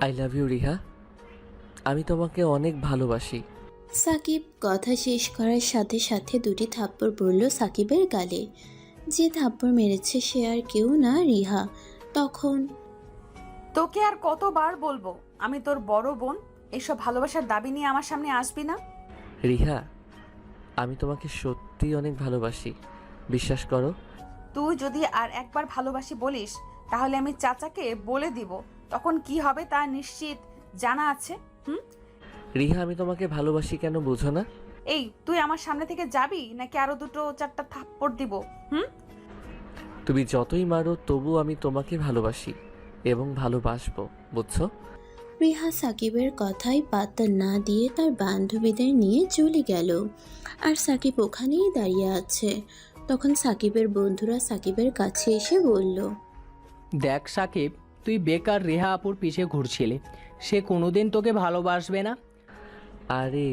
I love you Riha, আমি তোমাকে অনেক ভালোবাসি। সাকিব কথা শেষ করার সাথে সাথে দুটি থাপ্পড় পড়ল সাকিবের গালে। যে থাপ্পড় মেরেছে সে আর কেউ না, রিহা। তখন তোকে আর কতবার বলবো আমি তোর বড় বোন, এইসব ভালোবাসার দাবি নিয়ে আমার সামনে আসবি না। রিহা, আমি তোমাকে সত্যি অনেক ভালোবাসি, বিশ্বাস করো। তুই যদি আর একবার ভালোবাসি বলিস তাহলে আমি চাচাকে বলে দিব, তখন কি হবে তা নিশ্চিত জানা আছে। রিহা, আমি তোমাকে ভালোবাসি কেন বুঝো না? এই তুই আমার সামনে থেকে যাবি নাকি আরো দুটো চারটা থাপ্পড় দিব? তুমি যতই মারো তবু আমি তোমাকে ভালোবাসি এবং ভালোবাসবো, বুঝছো? রিহা সাকিবের কথায় পাত্তা না দিয়ে তার বান্ধবীদের নিয়ে চলে গেল। আর সাকিব ওখানেই দাঁড়িয়ে আছে। তখন সাকিবের বন্ধুরা সাকিবের কাছে এসে বলল, দেখ সাকিব, তুই বেকার রেহা আপুর পিছে ঘুরছিলি। সে কোনোদিন তোকে ভালোবাসবে না। আরে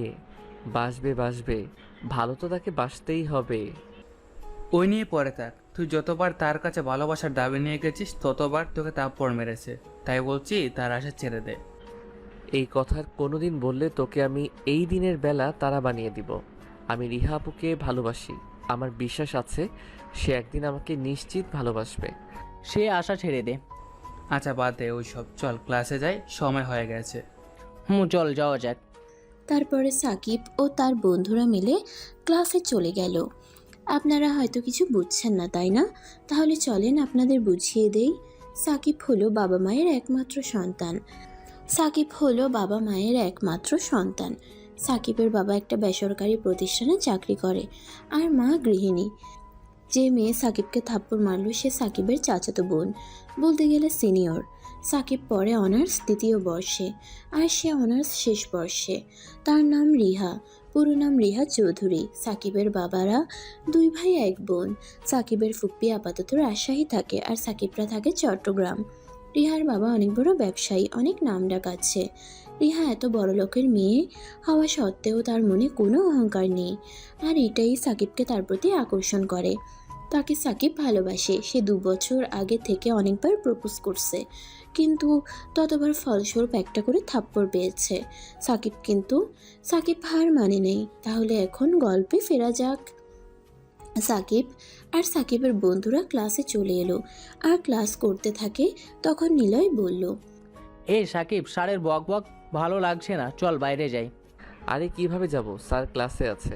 বাসবে বাসবে, ভালো তো তাকে বাসতেই হবে। ওই নিয়ে পরে থাক। তুই যতবার তার কাছে ভালোবাসার দাবি নিয়ে গেছিস ততবার তোকে থাপ্পড় মেরেছে। তাই বলছি তার আশা ছেড়ে দে। এই কথার কোনোদিন বললে তোকে আমি এই দিনের বেলা তারা বানিয়ে দিব। আমি রিহা আপুকে ভালোবাসি, আমার বিশ্বাস আছে সে একদিন আমাকে নিশ্চিত ভালোবাসবে। সে আশা ছেড়ে দে। আচ্ছা বাদ দে ওইসব, চল ক্লাসে যাই, সময় হয়ে গেছে। চল যাওয়া যাক। তারপরে সাকিব ও তার বন্ধুরা মিলে ক্লাসে চলে গেল। আপনারা হয়তো কিছু বুঝছেন না, তাই না? তাহলে চলেন আপনাদের বুঝিয়ে দেই। সাকিব হলো বাবা মায়ের একমাত্র সন্তান। সাকিব হলো বাবা মায়ের একমাত্র সন্তান। সাকিবের বাবা একটা বেসরকারি প্রতিষ্ঠানে চাকরি করে আর মা গৃহিণী। যে মেয়ে সাকিবকে থাপ্পড় মারল সে সাকিবের চাচাতো বোন, বলতে গেলে সিনিয়র। সাকিব পড়ে অনার্স ২য় বর্ষে আর সে অনার্স শেষ বর্ষে। তার নাম রিহা, পুরো নাম রিহা চৌধুরী। সাকিবের বাবারা ২ ভাই ১ বোন। সাকিবের ফুপ্পি আপাতত রাজশাহী থাকে আর সাকিবরা থাকে চট্টগ্রাম। রিহার বাবা অনেক বড় ব্যবসায়ী, অনেক নামডাক আছে। রিহা এত বড় লোকের মেয়ে হওয়া সত্ত্বেও তার মনে কোনো অহংকার নেই, আর এটাই সাকিবকে তার প্রতি আকর্ষণ করে। তাকে সাকিব ভালোবাসে। সে ২ বছর আগে থেকে অনেকবার প্রপোজ করছে, কিন্তু ততবার ফলস্বরূপ একটা করে থাপ্পড় পেয়েছে সাকিব হার মানে নেই। তাহলে এখন গল্পে ফেরা যাক। সাকিব আর সাকিবের বন্ধুরা ক্লাসে চলে এলো আর ক্লাস করতে থাকে। তখন নিলয় বলল, এই সাকিব, স্যারের বক বক ভালো লাগছে না, চল বাইরে যাই। আরে কিভাবে যাব, স্যার ক্লাসে আছে।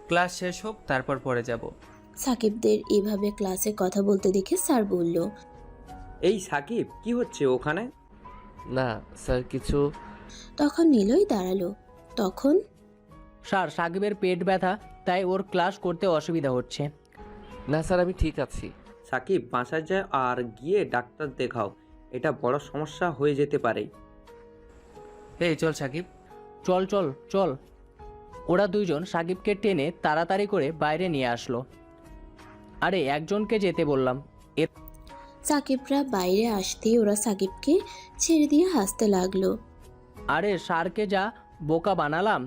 ক্লাস শেষ হোক তারপর পরে যাব। সাকিবদের এভাবে ক্লাসে কথা বলতে দেখে স্যার বলল, এই সাকিব, কি হচ্ছে ওখানে? না স্যার কিছু। তখন নিলয় দাঁড়ালো। তখন স্যার, সাকিবের পেট ব্যথা, তাই ওর ক্লাস করতে অসুবিধা হচ্ছে। না স্যার, আমি ঠিক আছি। সাকিব, বাসায় যায় আর গিয়ে ডাক্তার দেখাও, এটা বড় সমস্যা হয়ে যেতে পারে। এই চল সাকিব। চল চল চল। ওরা দুইজন সাকিবকে টেনে তাড়াতাড়ি করে বাইরে নিয়ে আসলো। আরে একজনকে যেতে বললাম। সাকিবরা বাইরে আসতেই ওরা সাকিবকে ছেড়ে দিয়ে হাসতে লাগলো। আরে স্যারকে যা বোকা বানালাম।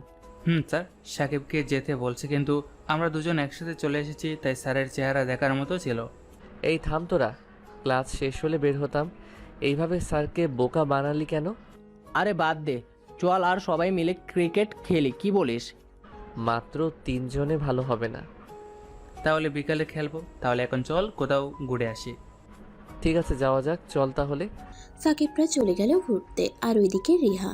স্যার, সাকিবকে যেতে বলছে, কিন্তু আমরা দুজন একসাথে চলে এসেছি, তাই স্যারের চেহারা দেখার মতো ছিল। এই থাম তোরা, ক্লাস শেষ হলে বের হতাম, এইভাবে স্যারকে বোকা বানালি কেন? আরে বাদ দে, চল আর সবাই মিলে ক্রিকেট খেলি, কি বলিস? মাত্র ৩ জনে ভালো হবে না। তাহলে বিকালে খেলবো। তাহলে এখন চল কোথাও ঘুরে আসি। ঠিক আছে যাওয়া যাক, চল তাহলে। সাকিবরা চলে গেল ঘুরতে, আর ওইদিকে রিহা।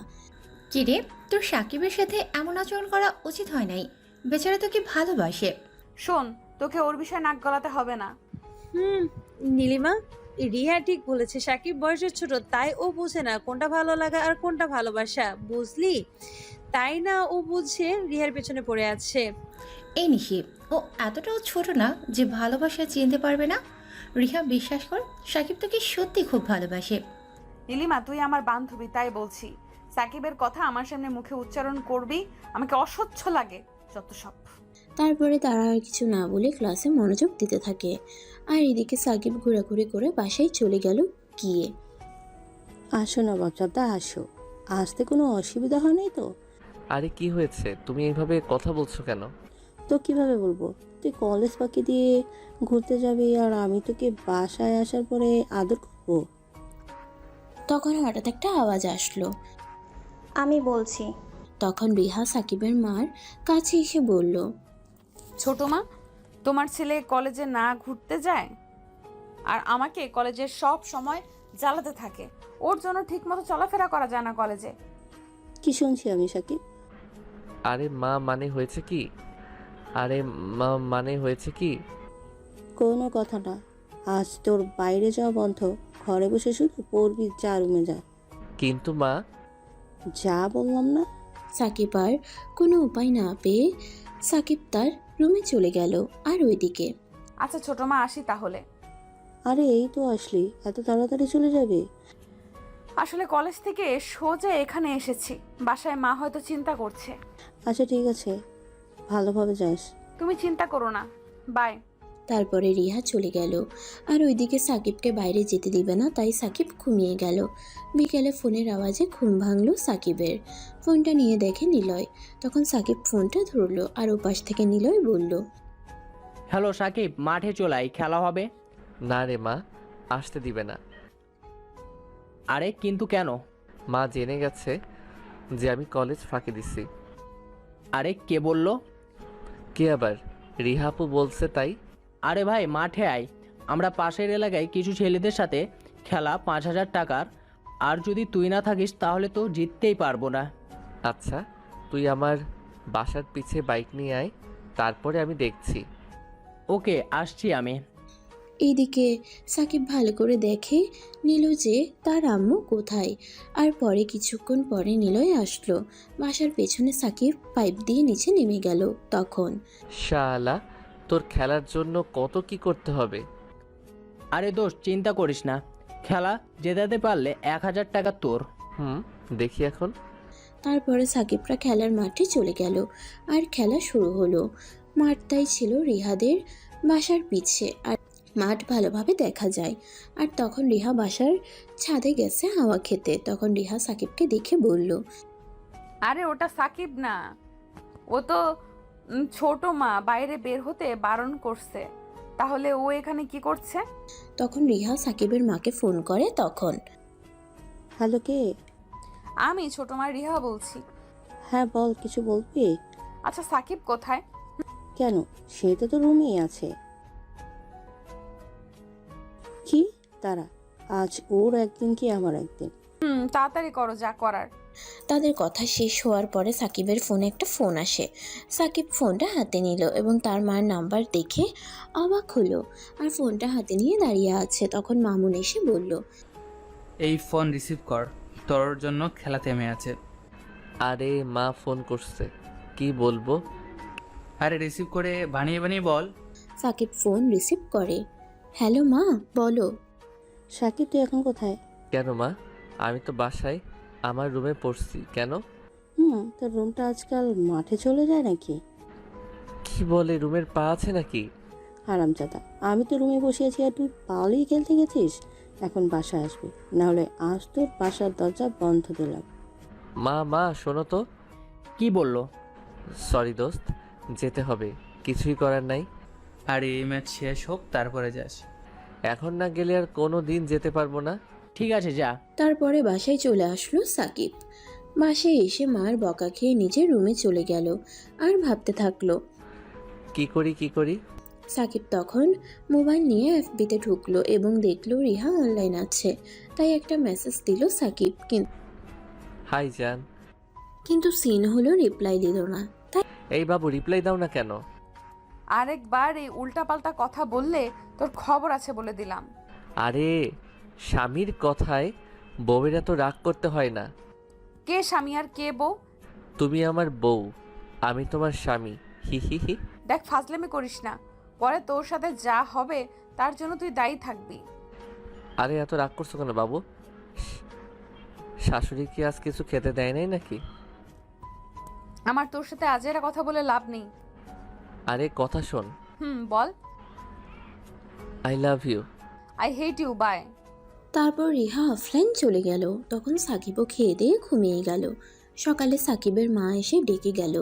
কিরে, তোর সাকিবের সাথে এমন আচরণ করা উচিত হয় নাই। বেচারা তোকে ভালোবাসে। শোন, তোকে ওর বিষয়ে নাক গলাতে হবে না। নীলিমা, রিহা ঠিক বলেছে। সাকিব বয়সে ছোট, তাই ও বুঝে না কোনটা ভালো লাগা আর কোনটা ভালোবাসা, বুঝলি? তাই না ও বুঝে রিহার পেছনে পড়ে আছে। এই নিশি, ও এতটাও ছোট না যে ভালোবাসা চিনতে পারবে না। রিহা, বিশ্বাস কর, সাকিব তোকে সত্যি খুব ভালোবাসে। নীলিমা, তুই আমার বান্ধবী তাই বলছি। সাকিবের কথা আমার সামনে মুখে উচ্চারণ করবি, আমাকে অসহ্য লাগে যত সব। তারপরে তারা আর কিছু না বলে ক্লাসে মনোযোগ দিতে থাকে। আর এদিকে সাকিব ঘোরাঘুরি করে বাসায় চলে গেল গিয়ে। আসো নবাব সাহেবদা, আসো। আসতে কোনো অসুবিধা হয়নি তো? আরে কি হয়েছে, তুমি এইভাবে কথা বলছো কেন? তো কিভাবে বলবো? তুই কলেজ ফাঁকি দিয়ে ঘুরতে যাবি আর আমি তোকে বাসায় আসার পরে আদর করবো? তখন হঠাৎ একটা আওয়াজ আসলো। আমি বলছি। তখন রিহা সাকিবের মার কাছে এসে বলল, ছোট মা, তোমার ছেলে কলেজে না ঘুরতে যায় আর আমাকে কলেজের সব সময় জ্বালাতে থাকে। ওর জন্য ঠিকমতো চলাফেরা করা যায় না কলেজে। কি শুনছি আমি সাকিব? আরে মা মানে হয়েছে কি? আরে মা মানে হয়েছে কি? কোনো কথা না। আজ তোর বাইরে যাওয়া বন্ধ, ঘরে বসে শুধু পড়বি, যা রুমে যা। কিন্তু মা, যা বললাম না? সাকিব আর কোনো উপায় না পেয়ে সাকিব তার রুমে চলে গেল। আর ওইদিকে, আচ্ছা ছোট মা, আসি তাহলে। আরে এই তো আসলি, এত তাড়াতাড়ি চলে যাবে? আসলে কলেজ থেকে সোজা এখানে এসেছি। বাসায় মা হয়তো চিন্তা করছে। আচ্ছা ঠিক আছে, ভালোভাবে যাস। তুমি চিন্তা করো না, বাই। তারপরে রিহা চলে গেল। আর ওইদিকে সাকিবকে বাইরে যেতে দিবে না, তাই সাকিব ঘুমিয়ে গেল। বিকেলে ফোনের আওয়াজে ঘুম ভাঙলো সাকিবের। ফোনটা নিয়ে দেখে নিলয়। তখন সাকিব ফোনটা ধরলো আর ওপাশ থেকে নিলয় বলল, হ্যালো সাকিব, মাঠে চলাই, খেলা হবে। না রে মা, আসতে দিবে না। আরে কিন্তু কেন? মা জেনে গেছে যে আমি কলেজ ফাঁকি দিছি। আরে কে বলল? কে আবার? রিহাপু বলছে তাই। আরে ভাই মাঠে আয়, আমরা পাশের এলাকায় কিছু ছেলেদের সাথে খেলা 5,000 টাকার। আর যদি তুই না থাকিস তাহলে তো জিততেই পারবো না। আচ্ছা, তুই আমার বাসার পিছে বাইক নিয়ে আয়, তারপরে আমি দেখছি। ওকে, আসছি আমি। এইদিকে সাকিব ভালো করে দেখে নিল যে তার আম্মু কোথায়। আর পরে কিছুক্ষণ পরে নিলয় আসলো। বাসার পেছনে সাকিব পাইপ দিয়ে নিচে নেমে গেল। তখন, শালা, তোর খেলার জন্য কত কি করতে হবে। আরে দোস্ত, চিন্তা করিস না, খেলা জেতাতে পারলে 1,000 টাকা তোর। দেখি এখন। তারপরে সাকিবরা খেলার মাঠে চলে গেল। আর খেলা শুরু হলো। মাঠটাই ছিল রিহাদের বাসার পিছে, আর মাঠ ভালোভাবে দেখা যায়। আর তখন রিহা বাসার ছাদে গেছে হাওয়া খেতে। তখন রিহা সাকিবকে দেখে বলল, আরে ওটা সাকিব না, ও তো ছোট মা বাইরে বের হতে বারণ করছে। তাহলে ও এখানে কি করছে? তখন রিহা সাকিবের মাকে ফোন করে। তখন, হ্যালো, কে? আমি ছোট মা রিহা বলছি। হ্যাঁ বল, কিছু বলবি? আচ্ছা সাকিব কোথায়? কেন, সে তো রুমেই আছে। কি তারা? আজ ওর একদিন কি আমার একদিন? তাড়াতাড়ি করো যা করার। তাদের কথা শেষ হওয়ার পরে সাকিবের ফোনে একটা ফোন আসে। সাকিব ফোনটা হাতে নিল এবং তার মার নাম্বার দেখে অবাক হলো। আর ফোনটা হাতে নিয়ে দাঁড়িয়ে আছে। তখন মামুন এসে বলল, এই ফোন রিসিভ কর, তোর জন্য খেলা থেমে আছে। আরে মা ফোন করছে, কি বলবো? আরে রিসিভ করে বানিয়ে বানিয়ে বল। সাকিব ফোন রিসিভ করে। হ্যালো মা, বলো। সাকিব, তুই এখন কোথায়? কেন মা, আমি তো বাসায় আমার রুমে পড়ছি। কেন? তোর রুমটা আজকাল মাঠে চলে যায় নাকি? কি বলে, রুমের পা আছে নাকি? হারামজাদা, আমি তো রুমে বসে আছি আর তুই পালিয়ে খেলতে গেছিস। এখন বাসায় আসবি, নাহলে আজ তোর বাসার দরজা বন্ধ দিলাম। মা শোনো তো। কি বললো? সরি দোস্ত, যেতে হবে, কিছুই করার নাই। আর এই ম্যাচ শেষ হোক তারপরে যাস। এখন না গেলে আর কোনো দিন যেতে পারবো না। ঠিক আছে, যা। তারপরে বাসায় চলে আসলো সাকিব। বাসায় এসে মার বকা খেয়ে নিজের রুমে চলে গেল। আর ভাবতে থাকলো। কি করি। সাকিব তখন মোবাইল নিয়ে এফবিতে ঢুকলো এবং দেখলো রিহা অনলাইন আছে। তাই একটা মেসেজ দিল সাকিব, হাই জান। কিন্তু সিন হলো রিপ্লাই দিল না। তাই, এই বাবু, রিপ্লাই দাও না কেন? আরেকবার এই উল্টাপাল্টা কথা বললে তোর খবর আছে বলে দিলাম। আরে স্বামীর কথায় বউয়ের এত রাগ করতে হয় না। কে স্বামী আর কে বউ? তুমি আমার বউ, আমি তোমার স্বামী। হি। দেখ, ফাজলামি করিস না, পরে তোর সাথে যা হবে তার জন্য তুই দায়ী থাকবি। আরে এত রাগ করছো কেন বাবু? শাশুড়ি কি আজ কিছু খেতে দেয় নাই নাকি? আমার তোর সাথে আজেরা কথা বলে লাভ নেই। আরে কথা শোন। বল। I love you. I hate you, bye. তারপর রিহা অফলাইন চলে গেল। তখন সাকিবও খেয়ে দিয়ে ঘুমিয়ে গেল। সকালে সাকিবের মা এসে ডেকে গেল।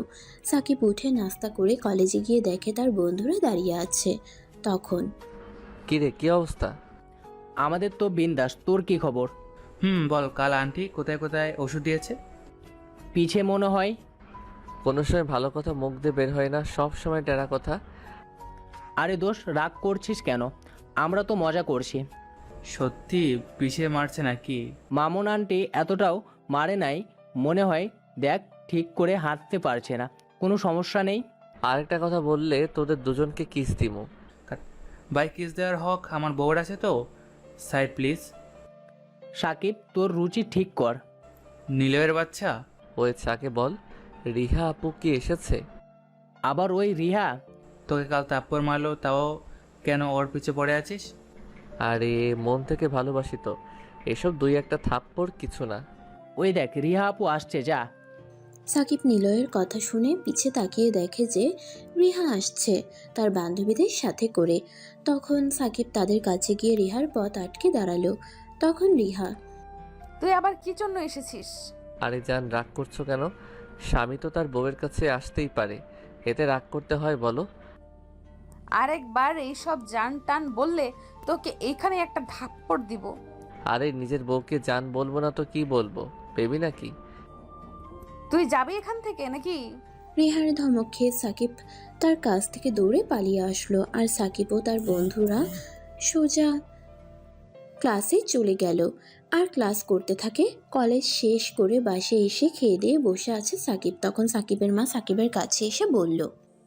সাকিব উঠে নাস্তা করে কলেজে গিয়ে দেখে তার বন্ধুরা দাঁড়িয়ে আছে। তখন, কিরে, কি অবস্থা? আমাদের তো বিন্দাস, তোর কি খবর? বল, কাল আন্টি কোথায় কোথায় ওষুধ দিয়েছে? পিছে মনে হয়। কোনো সময় ভালো কথা মুখ দিয়ে বের হয় না, সব সময় টেরা কথা। আরে দোষ, রাগ করছিস কেন? আমরা তো মজা করছি। সত্যি পিছিয়ে মারছে নাকি? মামুন আন্টি এতটাও মারে নাই মনে হয়। দেখ, ঠিক করে হাঁটতে পারছে না। কোনো সমস্যা নেই। আরেকটা কথা বললে তোদের দুজনকে কিস দিমু। ভাই, কিস দেওয়ার হক আমার বউর আছে তো। Side please. সাকিব, তোর রুচি ঠিক কর। নীলয়ের বাচ্চা। ওই চাকে বল, রিহা আপু কি এসেছে? আবার ওই রিহা? তোকে কাল তাপ্পর মারলো, তাও কেন ওর পিছে পড়ে আছিস? আরে মন থেকে ভালোবাসি তো, এসব দুই একটা থাপ্পড় কিছু না। ওই দেখ, রিহা আপু আসছে, যা। সাকিব নিলয়ের কথা শুনে পিছে তাকিয়ে দেখে যে রিহা আসছে তার বান্ধবীদের সাথে করে। তখন সাকিব তাদের কাছে গিয়ে রিহার পথ আটকে দাঁড়ালো। তখন রিহা, তুই আবার কি জন্য এসেছিস? আরে জান, রাগ করছো কেন? স্বামী তো তার বউয়ের কাছে আসতেই পারে, এতে রাগ করতে হয় বলো? আরেকবার এইসব জান টান বললে তোকে এইখানে একটা থাপ্পড় দিব। আরে নিজের বউকে জান বলবো না তো কি বলবো, বেবি নাকি? তুই যাবি এখান থেকে নাকি? রিহার ধমক খেয়ে সাকিব তার কাছ থেকে দৌড়ে পালিয়ে আসলো। আর সাকিব ও তার বন্ধুরা সোজা ক্লাসে চলে গেল আর ক্লাস করতে থাকে। কলেজ শেষ করে বাসে এসে খেয়ে দিয়ে বসে আছে সাকিব। তখন সাকিবের মা সাকিবের কাছে এসে বলল,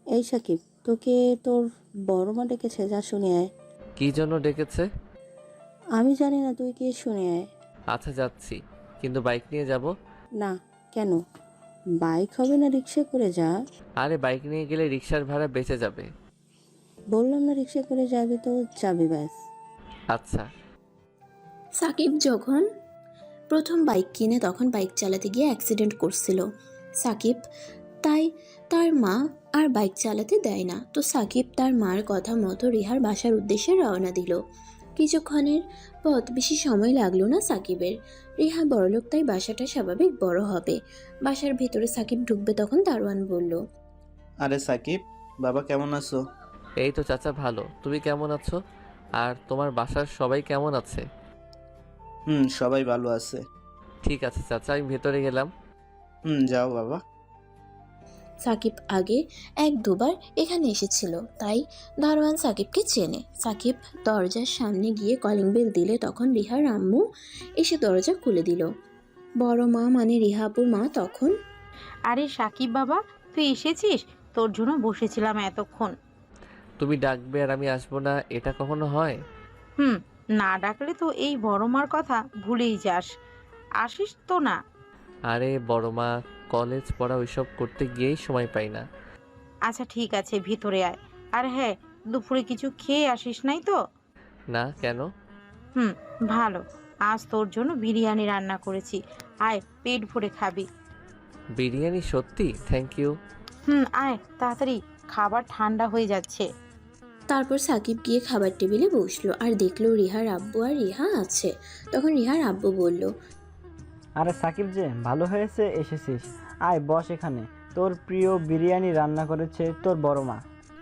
এই সাকিব, তোকে তোর বড় মা ডেকেছে, যা শুনে আয়। কি জন্য ডেকেছে? আমি জানি না, তুই কে শুনে আয়। আচ্ছা যাচ্ছি, কিন্তু বাইক নিয়ে যাব। না, কেন? বাইক হবে না, রিক্সা করে যা। আরে বাইক নিয়ে গেলে রিক্সার ভাড়া বেঁচে যাবে। বললাম না রিক্সা করে যাবি তো যাবি, ব্যাস। আচ্ছা। সাকিব যখন প্রথম বাইক কিনে তখন বাইক চালাতে গিয়ে অ্যাক্সিডেন্ট করছিল সাকিব, তাই তার মা আর বাইক চালাতে দেয় না। তো সাকিব তার মার কথা মতো রিহার বাসার উদ্দেশ্যে রওনা দিল। কিছুক্ষণের পথ, বেশি সময় লাগলো না সাকিবের। রিহা বড়লোক, তাই বাসাটা স্বাভাবিক বড় হবে। বাসার ভেতরে সাকিব ঢুকবে তখন দারোয়ান বলল, আরে সাকিব, বাবা কেমন আছো? এই তো চাচা ভালো, তুমি কেমন আছো? আর তোমার বাসার সবাই কেমন আছে? সবাই ভালো আছে। ঠিক আছে চাচা, আমি ভেতরে গেলাম। যাও বাবা। সাকিব আগে এক দুবার এখানে এসেছিল, তাই দারোয়ান সাকিবকে চেনে। সাকিব দরজার সামনে গিয়ে কলিং বেল দিলে তখন রিহার আম্মু এসে দরজা খুলে দিল। বড় মা মানে রিহাপুর মা তখন, আরে সাকিব বাবা, তুই এসেছিস? তোর জন্য বসেছিলাম এতক্ষণ। তুমি ডাকবে আর আমি আসবো না, এটা কখনো হয়? না ডাকলে তো এই বড় মার কথা ভুলেই যাস। আসিস তো না। আরে বড় মা, কলেজ পড়া ওইসব করতে গিয়েই সময় পাই না। আচ্ছা ঠিক আছে, ভিতরে আয়। আর হ্যাঁ, দুপুরে কিছু খেয়ে আসিস নাই তো? না, কেন? ভালো, আজ তোর জন্য বিরিয়ানি রান্না করেছি। আয়, পেট ভরে খাবি। বিরিয়ানি? সত্যি? Thank you. আয় তাড়াতাড়ি, খাবার ঠান্ডা হয়ে যাচ্ছে। তারপর সাকিব গিয়ে খাবার টেবিলে বসলো আর দেখলো রিহার আব্বু আর রিহা আছে। তখন রিহার আব্বু বলল, আরে সাকিব যে, ভালো হয়েছে এসেছিস। আয় বস এখানে, তোর প্রিয় বিরিয়ানি রান্না করেছে তোর বড় মা।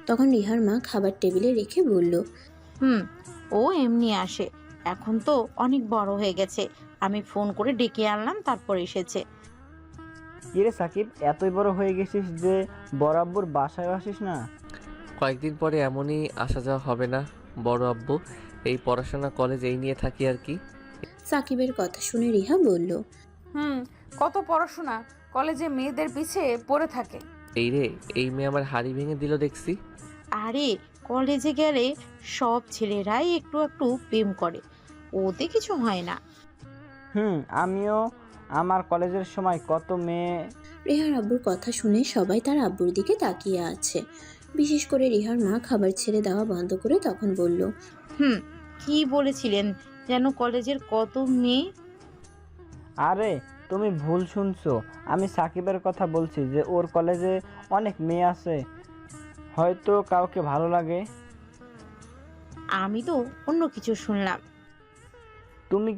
তখন রিহার মা খাবার টেবিলে রেখে বলল, ও এমনি আসে, এখন তো অনেক বড় হয়ে গেছে। আমি ফোন করে ডেকে আনলাম, তারপর এসেছে। কিরে সাকিব, এতই বড় হয়ে গেছিস যে বড় আব্বুর বাসায় আসিস না? কয়েকদিন পরে এমনই আসা যাওয়া হবে না বড় আব্বু, এই পড়াশোনা কলেজ এই নিয়ে থাকি আর কি। সাকিবের কথা শুনে রিহা বলল, কত পড়াশোনা, কলেজে মেয়েদের পিছে পড়ে থাকে। এই রে, এই মেয়ে আমার হাড়ি ভেঙে দিল দেখছি। আরে কলেজে গেলে সব ছেলেরাই একটু একটু প্রেম করে, ওতে কিছু হয় না। আমিও আমার কলেজের সময় কত মেয়ে। রিহার আব্বুর কথা শুনে সবাই তার আব্বুর দিকে তাকিয়ে আছে। বিশেষ করে রিহার মা খাবার ছেড়ে দেওয়া বন্ধ করে তখন বলল, কি বলেছিলেন যেন, কলেজের কত মেয়ে? আরে তুমি ভুল শুনছো, আমি সাকিবের কথা বলছি যে ওর কলেজে অনেক মেয়ে আছে, হয়তো কাউকে ভালো লাগে। আমি তো অন্য কিছু শুনলাম। তুমি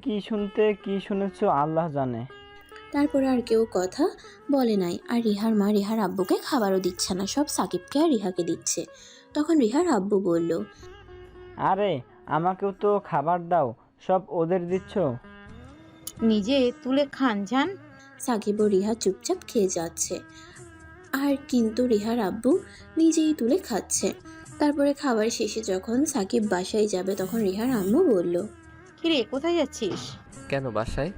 কি শুনেছো আল্লাহ জানে। তারপর আর কেউ কথা বলে নাই। আর রিহার মা রিহার আব্বুকে খাবারও দিচ্ছে না, সব সাকিবকে আর রিহাকে দিচ্ছে। তখন রিহার আব্বু বলল, আরে আমাকেও তো খাবার দাও, সব ওদের দিচ্ছ। নিজে তুলে খান যান। সাকিব ও রিহা চুপচাপ খেয়ে যাচ্ছে, আর কিন্তু রিহার আব্বু নিজেই তুলে খাচ্ছে। তারপরে খাবার শেষে যখন সাকিব বাসায় যাবে তখন রিহার আম্মু বলল, কিরে কোথায় যাচ্ছিস? কেন বাসায়?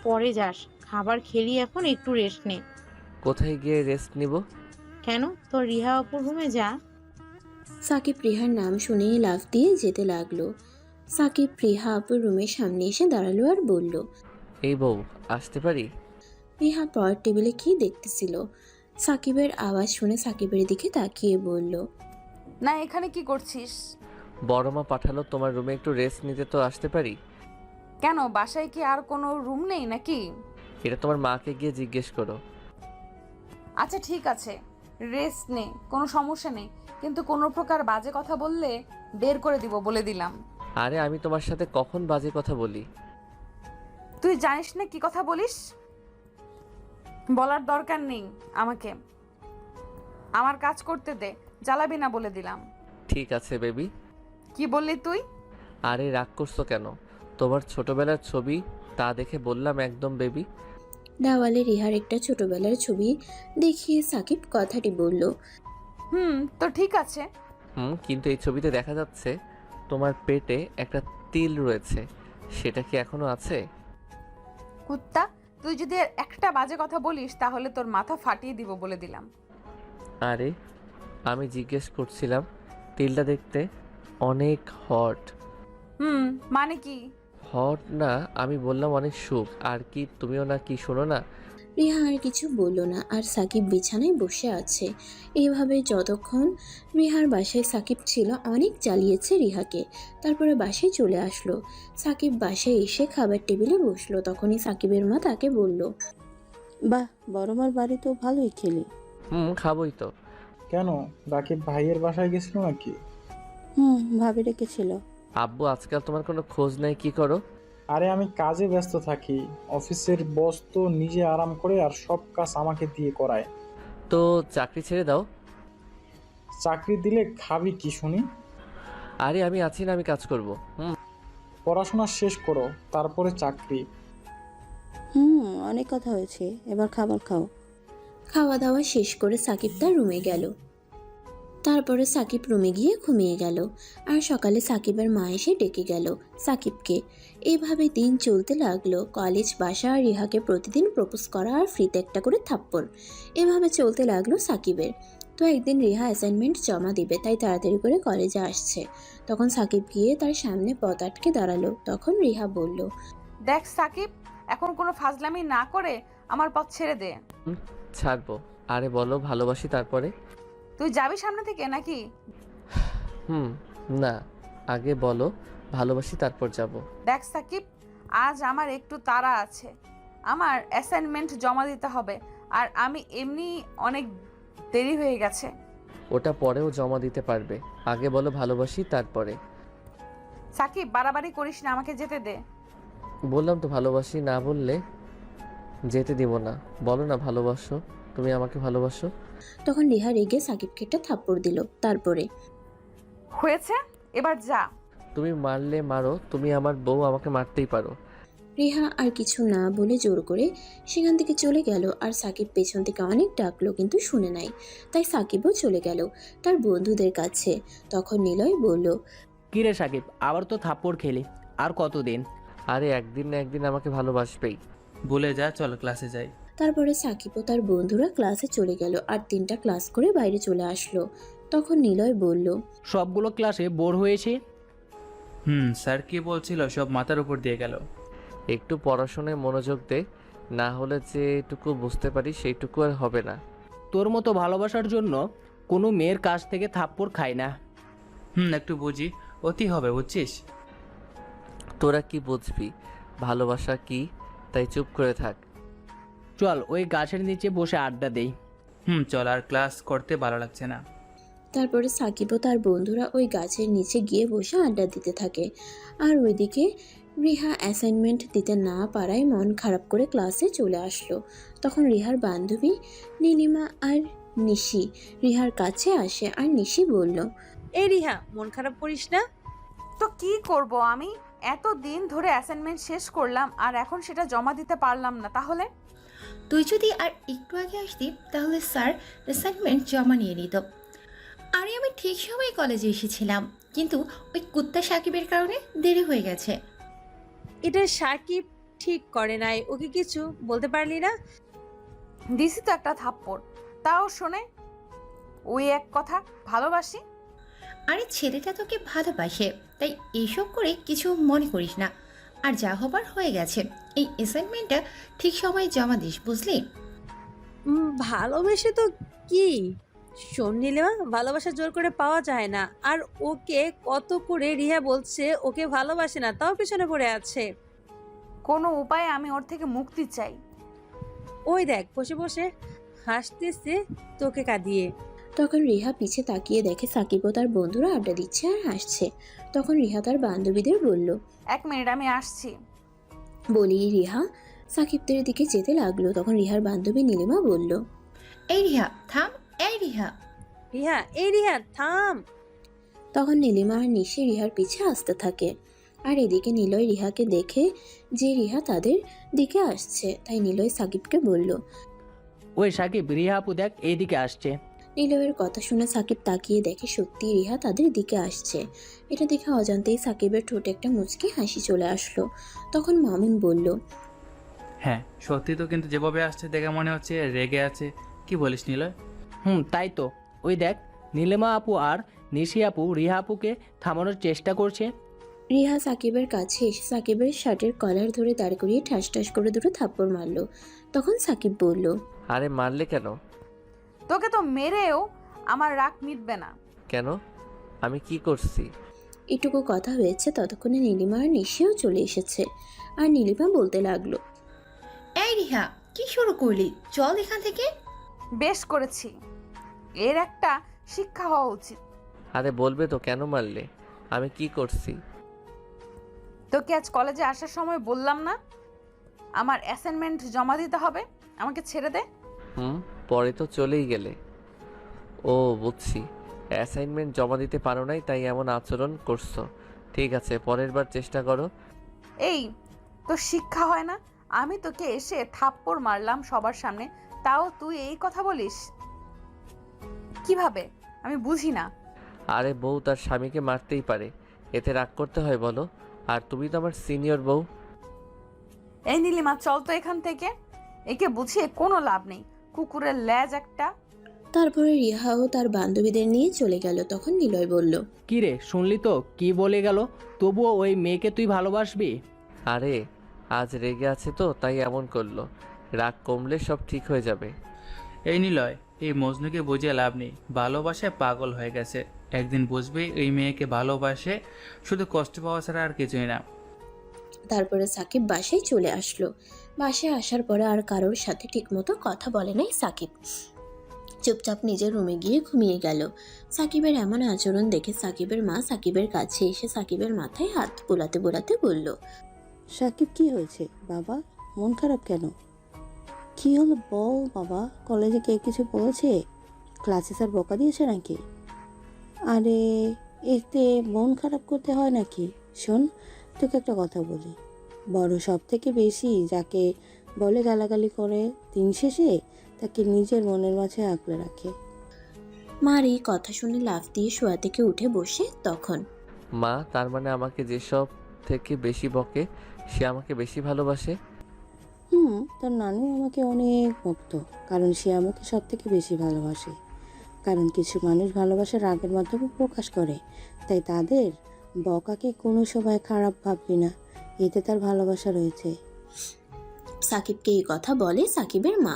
পরে যাস, খাবার খেলি এখন, একটু রেস্ট নে। কোথায় গিয়ে রেস্ট নিব? কেন, তোর রিহা অপুর রুমে যা। সাকিব রিহার নাম শুনেই লাফ দিয়ে যেতে লাগলো। সাকিব রিহা আপুর রুমের সামনে এসে দাঁড়ালো আর বলল, এই বউ, আসতে পারি? রিহা পরের টেবিলে কি দেখতেছিল। সাকিবের আওয়াজ শুনে সাকিবের দিকে তাকিয়ে বলল, না, এখানে কি করছিস? বড় মা পাঠালো তোমার রুমে একটু রেস্ট নিতে, তো আসতে পারি? কেন, বাসায় কি আর কোনো রুম নেই নাকি? এটা তোমার মাকে গিয়ে জিজ্ঞেস করো। আচ্ছা ঠিক আছে, রেস্ট নে, কোনো সমস্যা নেই, কিন্তু কোনো প্রকার বাজে কথা বললে বের করে দিব, বলে দিলাম। আরে আমি তোমার সাথে কখন বাজে কথা বলি? তুই জানিস না কি কথা বলিস? বলার দরকার নেই আমাকে, আমার কাজ করতে দে, জ্বালাবি না, বলে দিলাম। ঠিক আছে বেবি। কি বললি তুই? আরে রাগ করছো কেন? তোমার ছোটবেলার ছবি, তা দেখে বললাম একদম বেবি। দেওয়ালে রিহার একটা ছোটবেলার ছবি দেখিয়ে সাকিব কথাটি বলল। তো ঠিক আছে। কিন্তু এই ছবিতে দেখা যাচ্ছে তোমার পেটে একটা তিল রয়েছে, সেটা কি এখনো আছে? কুত্তা, তুই যদি আর একটা বাজে কথা বলিস তাহলে তোর মাথা ফাটিয়ে দিব, বলে দিলাম। আরে আমি জিজ্ঞেস করছিলাম, তিলটা দেখতে অনেক হট। মানে কি? হট না, আমি বললাম অনেক সুখ। আর কি তুমিও না কি শোনো না? রিহা আর কিছু বলল না, আর সাকিব বিছানায় বসে আছে। এভাবে যতক্ষণ রিহার বাসায় সাকিব ছিল অনেক জ্বালিয়েছে রিহাকে। তারপরে বাসায় চলে আসলো। সাকিব বাসায় এসে খাবার টেবিলে বসলো। তখনই সাকিবের মা তাকে বলল, বাহ, বড় মার বাড়ি তো ভালোই খেলি। খাবোই তো। কেন, রাকিব ভাইয়ের বাসায় গেছিল নাকি? ভাবি রেখেছিল। আব্বু আজকাল তোমার কোনো খোঁজ নাই, কি করো? আরে আমি কাজে ব্যস্ত থাকি, অফিসের বস তো নিজে আরাম করে আর সব কাজ আমাকে দিয়ে করায়। তো চাকরি ছেড়ে দাও। চাকরি দিলে খাবি কি শুনি? আরে আমি আছি না, আমি কাজ করব। পড়াশোনা শেষ করো, তারপরে চাকরি। অনেক কথা হয়েছে, এবার খাবার খাও। খাওয়া দাওয়া শেষ করে সাকিব তার রুমে গেল। তারপরে সাকিব রুমে গিয়ে ঘুমিয়ে গেল। আর সকালে সাকিবের মা এসে ডেকে গেল সাকিবকে। এভাবে দিন চলতে লাগলো। কলেজ, বাসা আর রিহাকে প্রতিদিন প্রপোজ করা আর ফ্রিতে একটা করে থাপ্পড়, এভাবে চলতে লাগলো সাকিবের। তো একদিন রিহা অ্যাসাইনমেন্ট জমা দিবে, তাই তাড়াতাড়ি করে কলেজে আসছে। তখন সাকিব গিয়ে তার সামনে পথ আটকে দাঁড়ালো। তখন রিহা বলল, দেখ সাকিব, এখন কোনো ফাজলামি না করে আমার পথ ছেড়ে দে। ছাড়বো। আরে বলো ভালোবাসি, তারপরে? তুই যাবি সামনে থেকে নাকি? না, আগে বলো ভালোবাসি, তারপর যাব। দেখ সাকিব, আজ আমার একটু তাড়া আছে, আমার অ্যাসাইনমেন্ট জমা দিতে হবে, আর আমি এমনি অনেক দেরি হয়ে গেছে। ওটা পরেও জমা দিতে পারবে, আগে বলো ভালোবাসি, তারপরে। সাকিব, বাড়াবাড়ি করিস না, আমাকে যেতে দে। বললাম তো ভালোবাসি, না বললে যেতে দিব না। বলো না ভালোবাসো, তুমি আমাকে ভালোবাসো। তখন রিহা রেগে সাকিবকে একটা থাপ্পড় দিল। তারপরে, হয়েছে, এবার যা। তুমি মারলে মারো, তুমি আমার বউ, আমাকে মারতেই পারো। রিহা আর কিছু না বলে জোর করে সেখান থেকে চলে গেল। আর সাকিব পেছন থেকে অনেক ডাকলো, কিন্তু শুনে নাই। তাই সাকিবও চলে গেল তার বন্ধুদের কাছে। তখন নিলয় বলল, কিরে সাকিব, আবার তো থাপ্পড় খেলি, আর কতদিন? আরে একদিন না একদিন আমাকে ভালোবাসবেই। বলে যা, চল ক্লাসে যাই। তারপরে সাকিব ও তার বন্ধুরা ক্লাসে চলে গেল আর 3টা ক্লাস করে বাইরে চলে আসলো। তখন নিলয় বলল, সবগুলো ক্লাসে বোর হয়েছে। স্যার কি বলছিল সব মাথার উপর দিয়ে গেল। একটু পড়াশোনায় মনোযোগ দে, না হলে যেটুকু বুঝতে পারি সেইটুকু আর হবে না। তোর মতো ভালোবাসার জন্য কোনো মেয়ের কাছ থেকে থাপ্পড় খায় না। একটু বুঝি, অতি হবে, বুঝছিস? তোরা কি বুঝবি ভালোবাসা কি, তাই চুপ করে থাক। চল ওই গাছের নিচে বসে আড্ডা দেই। চল, আর ক্লাস করতে ভালো লাগছে না। তারপরে সাকিব ও তার বন্ধুরা ওই গাছের নিচে গিয়ে বসে আড্ডা দিতে থাকে। আর ওইদিকে রিহা অ্যাসাইনমেন্ট দিতে না পারায় মন খারাপ করে ক্লাসে চলে আসলো। তখন রিহার বান্ধবী নীলিমা আর নিশি রিহার কাছে আসে। আর নিশি বলল, এই রিহা, মন খারাপ করিস না। তো কি করব আমি, এত দিন ধরে অ্যাসাইনমেন্ট শেষ করলাম আর এখন সেটা জমা দিতে পারলাম না, তাহলে? তুই যদি আর একটু আগে আসতি তাহলে স্যার অ্যাসাইনমেন্ট জমা নিয়ে নিত। আরে আমি ঠিক সময় কলেজে এসেছিলাম, কিন্তু ওই কুত্তা সাকিবের কারণে দেরি হয়ে গেছে। এটা সাকিব ঠিক করে নাই, ওকে কিছু বলতে পারলি না? দিছি তো একটা থাপ্পড়, তাও শোনে। ওই এক কথা, ভালোবাসি। আরে ছেলেটা তোকে ভালোবাসে, তাই এইসব করে কিছু মনে করিস না। আর যা হবার হয়ে গেছে, এই অ্যাসাইনমেন্টটা ঠিক সময়ে জমা দিস, বুঝলি? ভালোবেসে তো কি? শোন নীলিমা, ভালোবাসা জোর করে পাওয়া যায় না। আর ওকে কত করে রিহা বলছে ওকে ভালোবাসে না, তাও পিছনে পড়ে আছে। কোনো উপায়ে আমি ওর থেকে মুক্তি চাই। ওই দেখ বসে বসে হাসতেছে তোকে কাঁদিয়ে। তখন রিহা পিছে তাকিয়ে দেখে সাকিব ও তার বন্ধুরা আড্ডা দিচ্ছে আর হাসছে। তখন রিহা তার বান্ধবীদের বলল, 1 মিনিট, আমি আসছি। বলেই রিহা সাকিবদের দিকে যেতে লাগলো। তখন রিহার বান্ধবী নীলিমা বলল, এই রিহা থাম, এই রিহা। রিহা, এই রিহা থাম। তখন নীলিমা আর নিশি রিহার পিছে আসতে থাকে। আর এদিকে নিলয় রিহাকে দেখে যে রিহা তাদের দিকে আসছে, তাই নিলয় সাকিবকে বলল। ওই সাকিব, রিহা আপু দেখ এইদিকে আসছে। নিলয়ের কথা শুনে সাকিব তাকিয়ে দেখে সত্যি রিহা তাদের দিকে আসছে। এটা দেখে অজান্তেই সাকিবের ঠোঁটে একটা মুচকি হাসি চলে আসলো। তখন মামুন বলল, হ্যাঁ সত্যি তো, কিন্তু যেভাবে আসছে দেখে মনে হচ্ছে রেগে আছে। কি বলিস নিলয়? তাই তো। ওই দেখ, নীলিমা আপু আর নিশি আপু রিহা আপুকে থামানোর চেষ্টা করছে। রিহা সাকিবের কাছে এসে সাকিবের শার্টের কলার ধরে দাঁড় করিয়ে ঠাস ঠাস করে দুটো থাপ্পড় মারলো। তখন সাকিব বলল, আরে মারলে কেন? তোকে তো মেরেও আমার রাগ মিটবে না। কেন? আমি কি করছি? এটুকু কথা হয়েছে ততক্ষণে নীলিমা আর নিশিও চলে এসেছে। আর নীলিমা বলতে লাগলো, এই রিহা, কি শুরু করলি? চল এখান থেকে। বেশ করেছি, এর একটা শিক্ষা হওয়া উচিত। আরে বলবে তো কেন মারলে? আমি কি করছি? তোকে আজ কলেজে আসার সময় বললাম না আমার অ্যাসাইনমেন্ট জমা দিতে হবে? আমাকে ছেড়ে দে। পরে তো চলেই গেলে। ও বুঝছি, অ্যাসাইনমেন্ট জমা দিতে পারো নাই তাই এমন আচরণ করছো। ঠিক আছে, পরের বার চেষ্টা করো। এই তোর শিক্ষা হয় না? আমি তোকে এসে থাপ্পড় মারলাম সবার সামনে, তাও তুই এই কথা বলিস কিভাবে? আমি বুঝি না। আরে বউ তার স্বামীকে মারতেই পারে, এতে রাগ করতে হয় বলো? আর তুমি তো আমার সিনিয়র বউ। এই নীলিমা, চল তো এখান থেকে। একে বুঝিয়ে কোনো লাভ নেই, কুকুরের লেজ একটা। তারপরে রিহা ও তার বান্ধবীদের নিয়ে চলে গেল। তখন নিলয় বলল, কি রে, শুনলি তো কি বলে গেল? তবুও ওই মেয়েকে তুই ভালোবাসবি? আরে আজ রেগে আছে তো তাই এমন করলো, রাগ কমলে সব ঠিক হয়ে যাবে। এই নিলয়, এই মজনুকে বুঝিয়ে লাভ নেই, ভালোবাসায় পাগল হয়ে গেছে। একদিন বুঝবে এই মেয়েকে ভালোবাসে, শুধু কষ্ট পাওয়া ছাড়া আর কিছুই না। তারপরে সাকিব বাসায় চলে আসলো। বাসায় আসার পরে আর কারোর সাথে ঠিকমতো কথা বলে নাই সাকিব। চুপচাপ নিজের রুমে গিয়ে ঘুমিয়ে গেল। সাকিবের এমন আচরণ দেখে সাকিবের মা সাকিবের কাছে এসে সাকিবের মাথায় হাত বোলাতে বোলাতে বলল, সাকিব কি হয়েছে বাবা? মন খারাপ কেন? কি হলো বল বাবা? কলেজে কে কিছু বলেছে? ক্লাসে স্যার বকা দিয়েছে নাকি? আরে এতে মন খারাপ করতে হয় নাকি? শোন, তোকে একটা কথা বলি, বড় সব থেকে বেশি যাকে বলে গালাগালি করে, দিন শেষে তাকে নিজের মনের মাঝে আঁকড়ে রাখে। মার এই কথা শুনে লাফ দিয়ে শোয়া থেকে উঠে বসে তখন, মা, তার মানে আমাকে যেসব থেকে বেশি বকে সে আমাকে বেশি ভালোবাসে? তোর নানু আমাকে অনেক বকত, কারণ সে আমাকে সব থেকে বেশি ভালোবাসে। কারণ কিছু মানুষ ভালোবাসার রাগের মাধ্যমে প্রকাশ করে, তাই তাদের বকাকে কোনো সময় খারাপ ভাববি না, এতে তার ভালোবাসা রয়েছে। সাকিবকে এই কথা বলে সাকিবের মা।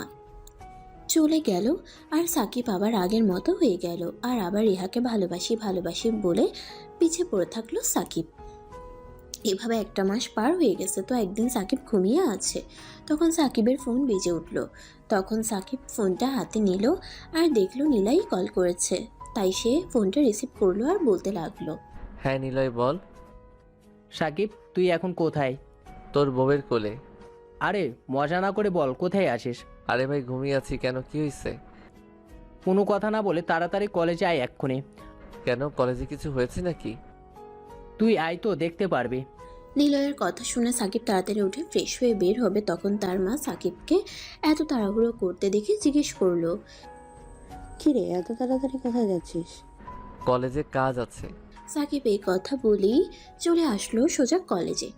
চলে গেল। আর সাকিব আবার আগের মতো হয়ে গেল, আর আবার রিহাকে ভালোবাসি ভালোবাসি বলে পিছে পড়ে থাকলো সাকিব। এভাবে 1 মাস পার হয়ে গেছে। তো একদিন সাকিব ঘুমিয়ে আছে, তখন সাকিবের ফোন বেজে উঠল। তখন সাকিব ফোনটা হাতে নিল আর দেখলো নীলাই কল করেছে, তাই সে ফোনটা রিসিভ করলো আর বলতে লাগলো, হ্যাঁ নিলয় বল। সাকিব, তুই এখন কোথায়? তোর বউয়ের কোলে। আরে মজা না করে বল, কোথায় আছিস? আরে ভাই ঘুমিয়ে আছি। কেন, কি হয়েছে? কোনো কথা না বলে তাড়াতাড়ি কলেজে আয় এক্ষুনি। কেন, কলেজে কিছু হয়েছে নাকি? তুই আয় তো দেখতে পারবি। নিলয়ের কথা শুনে সাকিব তাড়াতাড়ি উঠে ফ্রেশ হয়ে বের হবে, তখন তার মা সাকিবকে এত তাড়াহুড়ো করতে দেখে জিজ্ঞেস করলো, কিরে এত তাড়াতাড়ি কোথায় যাচ্ছিস? কলেজে কাজ আছে। সাকিব এই কথা বলেই চলে আসলো সোজা কলেজে।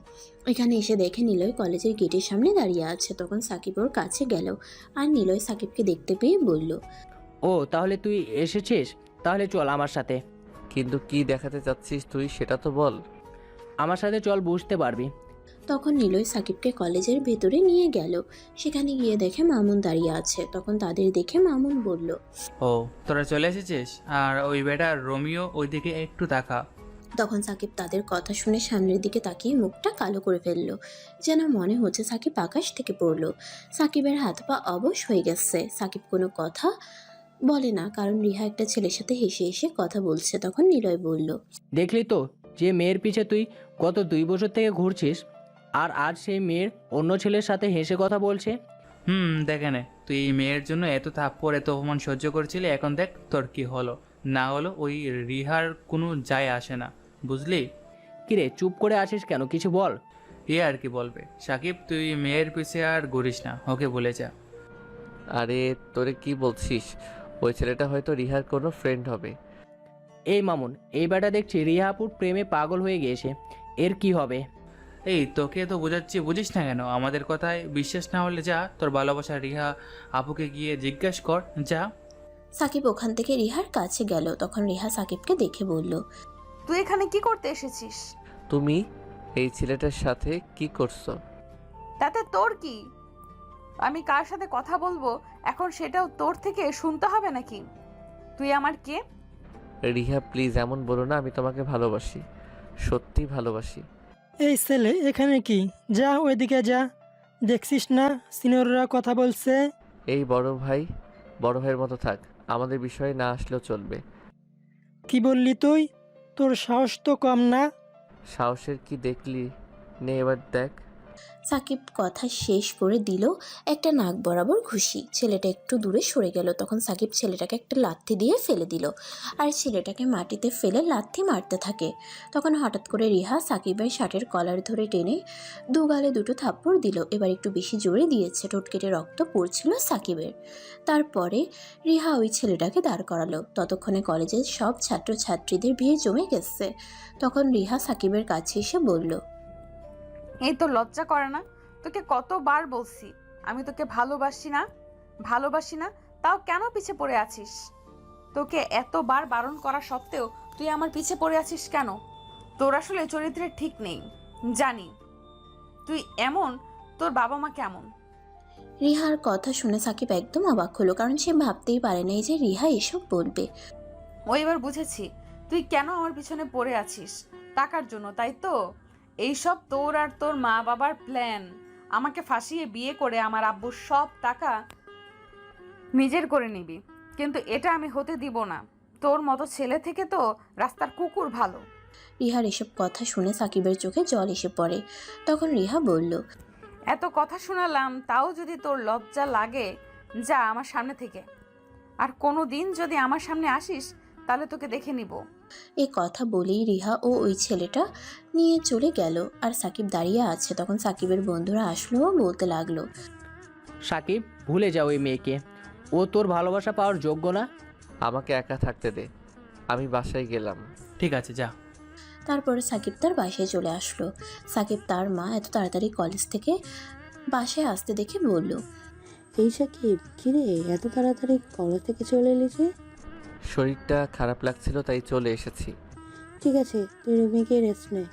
এখানে এসে দেখে নিলয় কলেজের গেটের সামনে দাঁড়িয়ে আছে। তখন সাকিব ওর কাছে গেল আর নিলয় সাকিবকে দেখতে পেয়ে বলল, ও তাহলে তুই এসেছিস, তাহলে চল আমার সাথে। কিন্তু কি দেখাতে চাচ্ছিস তুই সেটা তো বল। আমার সাথে চল, বুঝতে পারবি। তখন নিলয় সাকিবকে কলেজের ভেতরে নিয়ে গেল। সেখানে গিয়ে দেখে মামুন দাঁড়িয়ে আছে। তখন তাদের দেখে মামুন বলল, ও তোরা চলে এসেছিস, আর ওই বেটা রোমিও ওইদিকে একটু তাকা। তখন সাকিব তাদের কথা শুনে সামনের দিকে তাকিয়ে মুখটা কালো করে ফেললো, যেন মনে হচ্ছে সাকিব আকাশ থেকে পড়লো। সাকিবের হাত পা অবশ হয়ে গেছে। সাকিব কোনো কথা বলে না, কারণ রিহা একটা ছেলের সাথে হেসে হেসে কথা বলছে। তখন নিলয় বলল, দেখলি তো যে মেয়ের পিছে তুই গত 2 বছর থেকে ঘুরছিস, আর আজ সেই মেয়ের অন্য ছেলের সাথে হেসে কথা বলছে। দেখে নে, তুই এই মেয়ের জন্য এত থাপ্পড় এত অপমান সহ্য করছিলি, এখন দেখ তোর কি হলো না হলো। ওই রিহার কোনো যায় আসে না, বুঝলি? কিরে চুপ করে আছিস কেন, কিছু বল। এ আর কি বলবে সাকিব, তুই মেয়ের পিছে আর ঘুরিস না, ওকে বলে যা। আরে তোরে কি বলছিস, ওই ছেলেটা হয়তো রিহার কোনো ফ্রেন্ড হবে। এই মামুন, এই বেটা দেখছি রিহাপুর প্রেমে পাগল হয়ে গিয়েছে, এর কি হবে? এই তোকে তো বোঝাচ্ছি, বুঝিস না কেন? আমাদের কথায় বিশ্বাস না হলে যা, তোর ভালোবাসা রিহা আপুকে গিয়ে জিজ্ঞেস কর, যা। সাকিব ওখান থেকে রিহার কাছে গেল। তখন রিহা সাকিবকে দেখে বলল, তুই এখানে কি করতে এসেছিস? তুমি এই ছেলেটার সাথে কি করছো? তাতে তোর কি? আমি কার সাথে কথা বলবো এখন সেটাও তোর থেকে শুনতে হবে নাকি? তুই আমার কে? রিহা প্লিজ এমন বলো না, আমি তোমাকে ভালোবাসি, সত্যি ভালোবাসি। এই ছেলে এখানে কি? যা ওইদিকে যা, দেখছিস না সিনিয়ররা কথা বলছে। এই বড় ভাইয়ের মতো থাক, আমাদের বিষয়ে না আসলেও চলবে। কি বললি তুই? তোর সাহস তো কম না। সাহসের কি দেখলি, নে এবার দেখ। সাকিব কথা শেষ করে দিল একটা নাক বরাবর ঘুষি। ছেলেটা একটু দূরে সরে গেল। তখন সাকিব ছেলেটাকে একটা লাথি দিয়ে ফেলে দিল আর ছেলেটাকে মাটিতে ফেলে লাথি মারতে থাকে। তখন হঠাৎ করে রিহা সাকিবের শার্টের কলার ধরে টেনে দুগালে দুটো থাপ্পড় দিল। এবার একটু বেশি জোরে দিয়েছে, ঠোঁট কেটে রক্ত পড়ছিল সাকিবের। তারপরে রিহা ওই ছেলেটাকে দাঁড় করালো। ততক্ষণে কলেজের সব ছাত্রছাত্রীদের ভিড় জমে গেছে। তখন রিহা সাকিবের কাছে এসে বলল, এই তো লজ্জা করে না? তোকে কতবার বলছি আমি তোকে ভালোবাসি না, তাও কেন পিছে পড়ে আছিস? তোকে এতবার বারণ করা সত্ত্বেও তুই আমার পিছে পড়ে আছিস কেন? তোর আসলে চরিত্রে ঠিক নেই, জানি তুই এমন, তোর বাবা মা কেমন। রিহার কথা শুনে সাকিব একদম অবাক হলো, কারণ সে ভাবতেই পারে নাই যে রিহা এসব বলবে। ও এবার বুঝেছি তুই কেন আমার পিছনে পড়ে আছিস, টাকার জন্য, তাই তো? এইসব তোর আর তোর মা বাবার প্ল্যান। আমাকে ফাঁসিয়ে বিয়ে করে আমার আব্বুর সব টাকা নিজের করে নিবি, কিন্তু এটা আমি হতে দিব না। তোর মতো ছেলে থেকে তো রাস্তার কুকুর ভালো। রিহার এসব কথা শুনে সাকিবের চোখে জল এসে পড়ে। তখন রিহা বলল, এত কথা শোনালাম, তাও যদি তোর লজ্জা লাগে, যা আমার সামনে থেকে। আর কোনো দিন যদি আমার সামনে আসিস তাহলে তোকে দেখে নিব। এই কথা বলেই রিহা ও ওই ছেলেটা নিয়ে চলে গেল আর সাকিব দাঁড়িয়ে আছে। তখন সাকিবের বন্ধুরা আসলো ও বলতে লাগলো, সাকিব ভুলে যাও ওই মেয়েকে, ও তোর ভালোবাসা পাওয়ার যোগ্য না। আমাকে একা থাকতে দে, আমি বাসায় গেলাম। ঠিক আছে যা। তারপরে সাকিব তার বাসায় চলে আসলো। সাকিব তার মা এত তাড়াতাড়ি কলেজ থেকে বাসায় আসতে দেখে বলল, এই সাকিব কিরে এত তাড়াতাড়ি কলেজ থেকে চলে এলি যে? শরীরটা খারাপ লাগছিল তাই চলে এসেছি। ঠিক আছে তুই রুমে গিয়ে রেস্ট নে।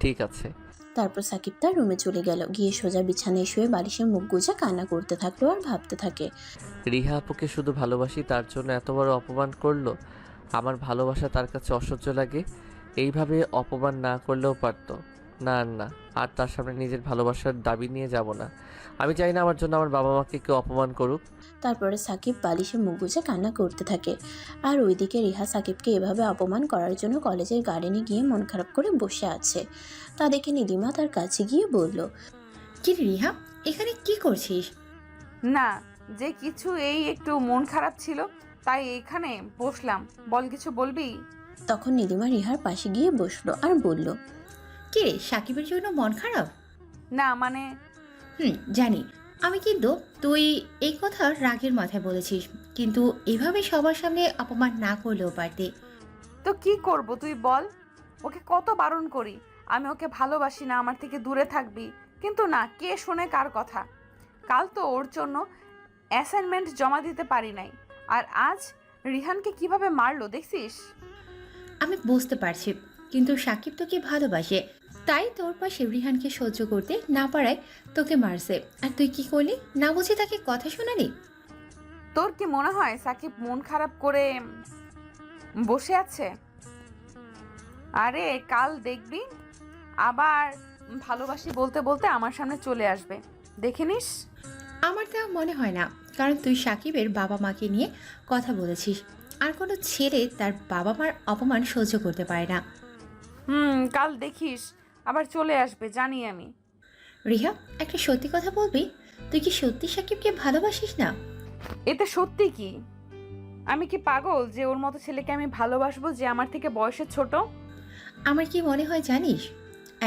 ঠিক আছে। তারপর সাকিব তার রুমে চলে গেল। গিয়ে সোজা বিছানায় শুয়ে বালিশে মুখ গুজে কান্না করতে থাকলো আর ভাবতে থাকে, রিহা আপুকে শুধু ভালোবাসি তার জন্য এত বড় অপমান করলো। আমার ভালোবাসা তার কাছে অসহ্য লাগে। এইভাবে অপমান না করলেও পারতো। না না, আর তার সামনে নিজের ভালোবাসার দাবি নিয়ে যাব না। আমি চাই না আমার জন্য আমার বাবা মাকে কেউ অপমান করুক। তারপরে সাকিব বালিশে মুখ গুজে কান্না করতে থাকে। আর ওইদিকে রিহা সাকিবকে এভাবে অপমান করার জন্য কলেজের গার্ডেনে গিয়ে মন খারাপ করে বসে আছে। তা দেখে নীলিমা তার কাছে গিয়ে বলল, কি রে রিহা, এখানে কি করছিস? না, যে কিছু এই একটু মন খারাপ ছিল তাই এখানে বসলাম। বল, কিছু বলবি? তখন নীলিমা রিহার পাশে গিয়ে বসলো আর বলল, কে রে, সাকিবের জন্য মন খারাপ? না মানে জানি আমি, কিন্তু তুই এই কথা রাগের মাথায় বলেছিস, কিন্তু এভাবে সবার সামনে অপমান না করলেও পারতি। তো কি করব তুই বল? ওকে কত বারণ করি আমি ওকে ভালোবাসি না, আমার থেকে দূরে থাকবি, কিন্তু না, কে শোনে কার কথা। কাল তো ওর জন্য অ্যাসাইনমেন্ট জমা দিতে পারি নাই, আর আজ রিহানকে কিভাবে মারলো দেখছিস? আমি বুঝতে পারছি, কিন্তু সাকিব তোকে ভালোবাসে, তাই তোর পাশে রিহানকে সহ্য করতে না পারায় তোকে মারছে। আর তুই কি করলি? না বুঝে তাকে কথা শোনালি? তোর কি মনে হয় সাকিব মন খারাপ করে বসে আছে? আরে কাল দেখবি আবার ভালোবাসি বলতে বলতে আমার সামনে চলে আসবে, দেখে নিস। আমার তা মনে হয় না, কারণ তুই সাকিবের বাবা মাকে নিয়ে কথা বলেছিস, আর কোনো ছেলে তার বাবা মার অপমান সহ্য করতে পারে না। কাল দেখিস আবার চলে আসবে, জানি আমি। রিহা, একটা সত্যি কথা বলবি? তুই কি সত্যি সাকিবকে ভালোবাসিস না? এতে সত্যি কি? আমি কি পাগল যে ওর মতো ছেলেকে আমি ভালোবাসবো যে আমার থেকে বয়সে ছোট? আমার কি মনে হয় জানিস,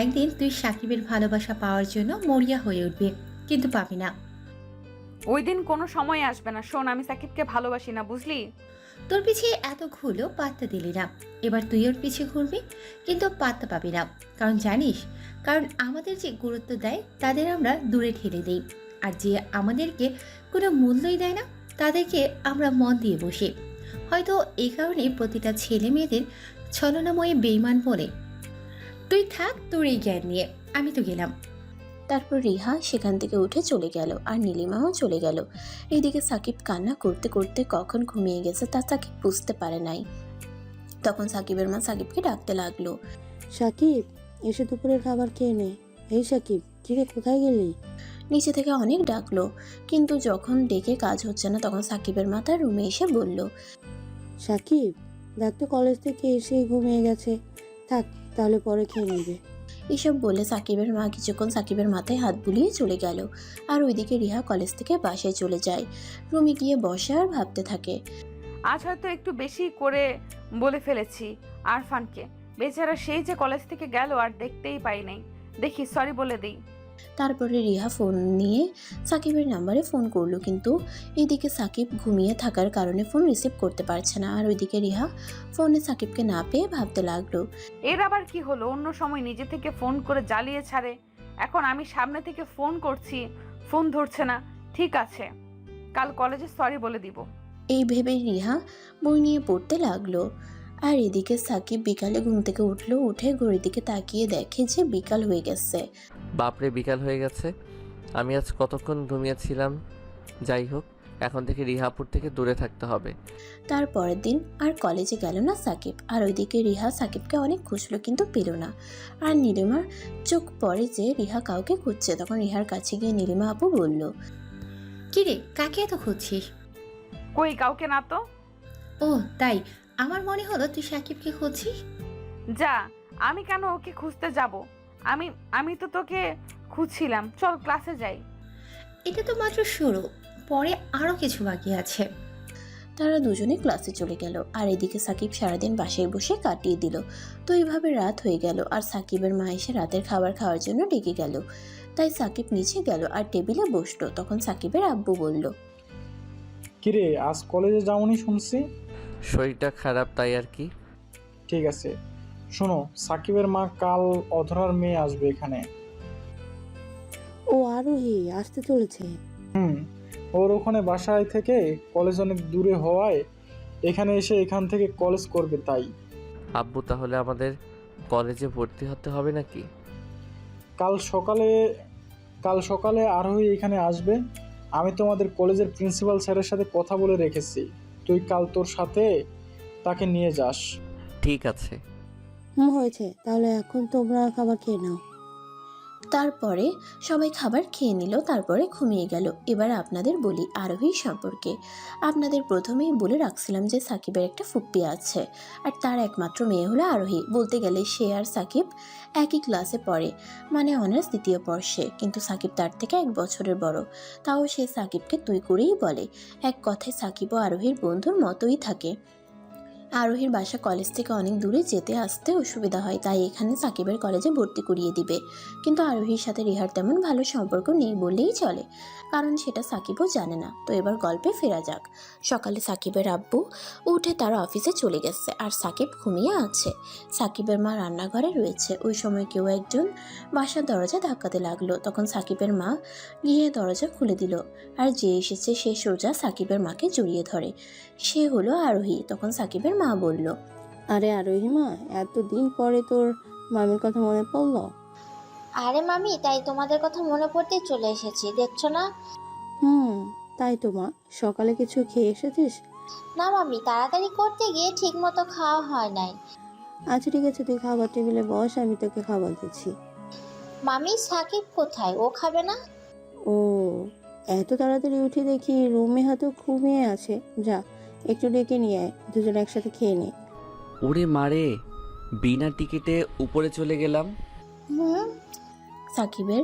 একদিন তুই সাকিবের ভালোবাসা পাওয়ার জন্য মরিয়া হয়ে উঠবি, কিন্তু পাবি না। ওই দিন কোনো সময় আসবে না। শোন, আমি সাকিবকে ভালোবাসি না, বুঝলি? তোর পিছিয়ে এত ঘুরলো পাত্তা দিলি না, এবার তুই ওর পিছিয়ে ঘুরবি, কিন্তু পাত্তা পাবি না। কারণ জানিস, কারণ আমাদের যে গুরুত্ব দেয় তাদের আমরা দূরে ঠেলে দিই, আর যে আমাদেরকে কোনো মূল্যই দেয় না তাদেরকে আমরা মন দিয়ে বসি। হয়তো এই কারণে প্রতিটা ছেলে মেয়েদের ছলনাময়ী বেইমান বলে। তুই থাক তোর এই জ্ঞান নিয়ে, আমি তো গেলাম। তারপর রিহা সেখান থেকে উঠে চলে গেল, আর নীলিমাও চলে গেল। এইদিকে সাকিব কান্না করতে করতে কখন ঘুমিয়ে গেছে তা সাকিব বুঝতে পারে নাই। তখন সাকিবের মা সাকিবকে ডাকতে লাগলো। সাকিব, এসে দুপুরের খাবার খেয়ে নে। এই সাকিব, কিরে কোথায় গেলি? নিচে থেকে অনেক ডাকলো, কিন্তু যখন ডেকে কাজ হচ্ছে না তখন সাকিবের মা তার রুমে এসে বলল, সাকিব, দেখ তো কলেজ থেকে এসেই ঘুমিয়ে গেছে। থাক, তাহলে পরে খেয়ে নিবে। এসব বলে সাকিবের মা কিছুক্ষণ সাকিবের মাথায় হাত বুলিয়ে চলে গেল। আর ওইদিকে রিহা কলেজ থেকে বাসায় চলে যায়। রুমে গিয়ে বসে আর ভাবতে থাকে। আজ হয়তো একটু বেশি করে বলে ফেলেছি আরফানকে। বেচারা সেই যে কলেজ থেকে গেল আর দেখতেই পাই নাই, দেখি সরি বলে দিই। তারপরে রিহা ফোন নিয়ে সাকিবের নাম্বারে ফোন করলো, কিন্তু এইদিকে সাকিব ঘুমিয়ে থাকার কারণে ফোন রিসিভ করতে পারছে না। আর ওইদিকে রিহা ফোনে সাকিবকে না পেয়ে ভাবতে লাগলো, এর আবার কি হলো? অন্য সময় নিজে থেকে ফোন করে জ্বালিয়ে ছাড়ে, এখন আমি সামনে থেকে ফোন করছি, ফোন ধরছে না। ঠিক আছে, কাল কলেজে সরি বলে দিব। এই ভেবে রিহা বই নিয়ে পড়তে লাগলো। আর এদিকে সাকিব বিকালে ঘুম থেকে উঠলো, উঠে ঘড়ির দিকে তাকিয়ে দেখে যে বিকাল হয়ে গেছে। বাপরে, বিকাল হয়ে গেছে! আমি আজ কতক্ষণ ঘুমিয়েছিলাম। যাই হোক, এখন থেকে রিহাপুর থেকে দূরে থাকতে হবে। তার পরের দিন আর কলেজে গেল না সাকিব। আর ওইদিকে রিহা সাকিবকে অনেক খুঁজলো, কিন্তু পেল না। আর নীলিমার চোখ পড়ে যে রিহা কাউকে খুঁজছে। তখন রিহার কাছে গিয়ে নীলিমা আপু বলল, কিরে, কাকে এত খুঁজছিস? কই, কাউকে না তো। ও তাই, আমার মনে হলো তুই সাকিবকে খুঁজছিস। যা, আমি কেন ওকে খুঁজতে যাব? আমি তো তোকে খুঁজছিলাম। চল ক্লাসে যাই। এটা তো মাত্র শুরু, পরে আরো কিছু বাকি আছে। তারা দুজনে ক্লাসে চলে গেল। আর এদিকে সাকিব সারাদিন বাসায় বসে কাটিয়ে দিল। তো এইভাবে রাত হয়ে গেল, আর সাকিবের মা এসে রাতের খাবার খাওয়ার জন্য ডেকে গেল। তাই সাকিব নিচে গেল আর টেবিলে বসলো। তখন সাকিবের আব্বু বলল, কিরে, আজ কলেজে যাওনি শুনছি? শরীরটা খারাপ, তাই আর কি। ঠিক আছে, শোনো, সাকিবের মা কাল অধরার মেয়ে আসবে এখানে। ও আরোহী আসতে চলেছে। ওর ওখানে বাসায় থেকে কলেজ অনেক দূরে হওয়ায় এখানে এসে এখান থেকে কলেজ করবে। তাই আব্বু, তাহলে আমাদের কলেজে ভর্তি হতে হবে নাকি? কাল সকালে আরোহী এখানে আসবে। আমি তোমাদের কলেজের প্রিন্সিপাল স্যারের সাথে কথা বলে রেখেছি, তুই কাল তোর সাথে তাকে নিয়ে যাস। ঠিক আছে। হয়েছে, তাহলে এখন তোমরা খাবার খেয়ে নাও। তারপরে সবাই খাবার খেয়ে নিল, তারপরে ঘুমিয়ে গেল। এবার আপনাদের বলি আরোহী সম্পর্কে। আপনাদের প্রথমেই বলে রাখছিলাম যে সাকিবের একটা ফুপ্পি আছে, আর তার একমাত্র মেয়ে হলো আরোহী। বলতে গেলে সে আর সাকিব একই ক্লাসে পড়ে, মানে অনার্স দ্বিতীয় বর্ষে, কিন্তু সাকিব তার থেকে 1 বছরের বড়। তাও সে সাকিবকে তুই করেই বলে। এক কথায় সাকিব ও আরোহীর বন্ধুর মতোই থাকে। আরোহীর বাসা কলেজ থেকে অনেক দূরে, যেতে আসতে অসুবিধা হয়, তাই এখানে সাকিবের কলেজে ভর্তি করিয়ে দিবে। কিন্তু আরোহীর সাথে রিহার তেমন ভালো সম্পর্ক নেই বললেই চলে, কারণ সেটা সাকিবও জানে না। তো এবার গল্পে ফেরা যাক। সকালে সাকিবের আব্বু উঠে তার অফিসে চলে গেছে, আর সাকিব ঘুমিয়ে আছে। সাকিবের মা রান্নাঘরে রয়েছে। ওই সময় কেউ একজন বাসার দরজা ধাক্কাতে লাগলো। তখন সাকিবের মা গিয়ে দরজা খুলে দিল, আর যে এসেছে সে সোজা সাকিবের মাকে জড়িয়ে ধরে। সে হলো আরোহী। তখন সাকিবের মা বলল, আরে আরোহী মা, এতদিন পরে তোর মামির কথা মনে পড়লো? আরে মামি, তাই তোমাদের কথা মনে পড়তেই চলে এসেছি, দেখছো না? তাই তো মা, সকালে কিছু খেয়ে এসেছিস? না মামি, তাড়াতাড়ি করতে গিয়ে ঠিক মতো খাওয়া হয় নাই। আচ্ছা ঠিক আছে, তুই খাবার টেবিলে বস, আমি তোকে খাবার দিচ্ছি। মামি, সাকিব কোথায়? ও খাবে না? ও, এত তাড়াতাড়ি উঠে দেখি রুমে হয়তো ঘুমিয়ে আছে। যা, একটু ডেকে নিয়ে আয়, দুজন একসাথে খেয়ে নে। ওরে মারে, বিনা টিকিটে উপরে চলে গেলাম। সাকিবের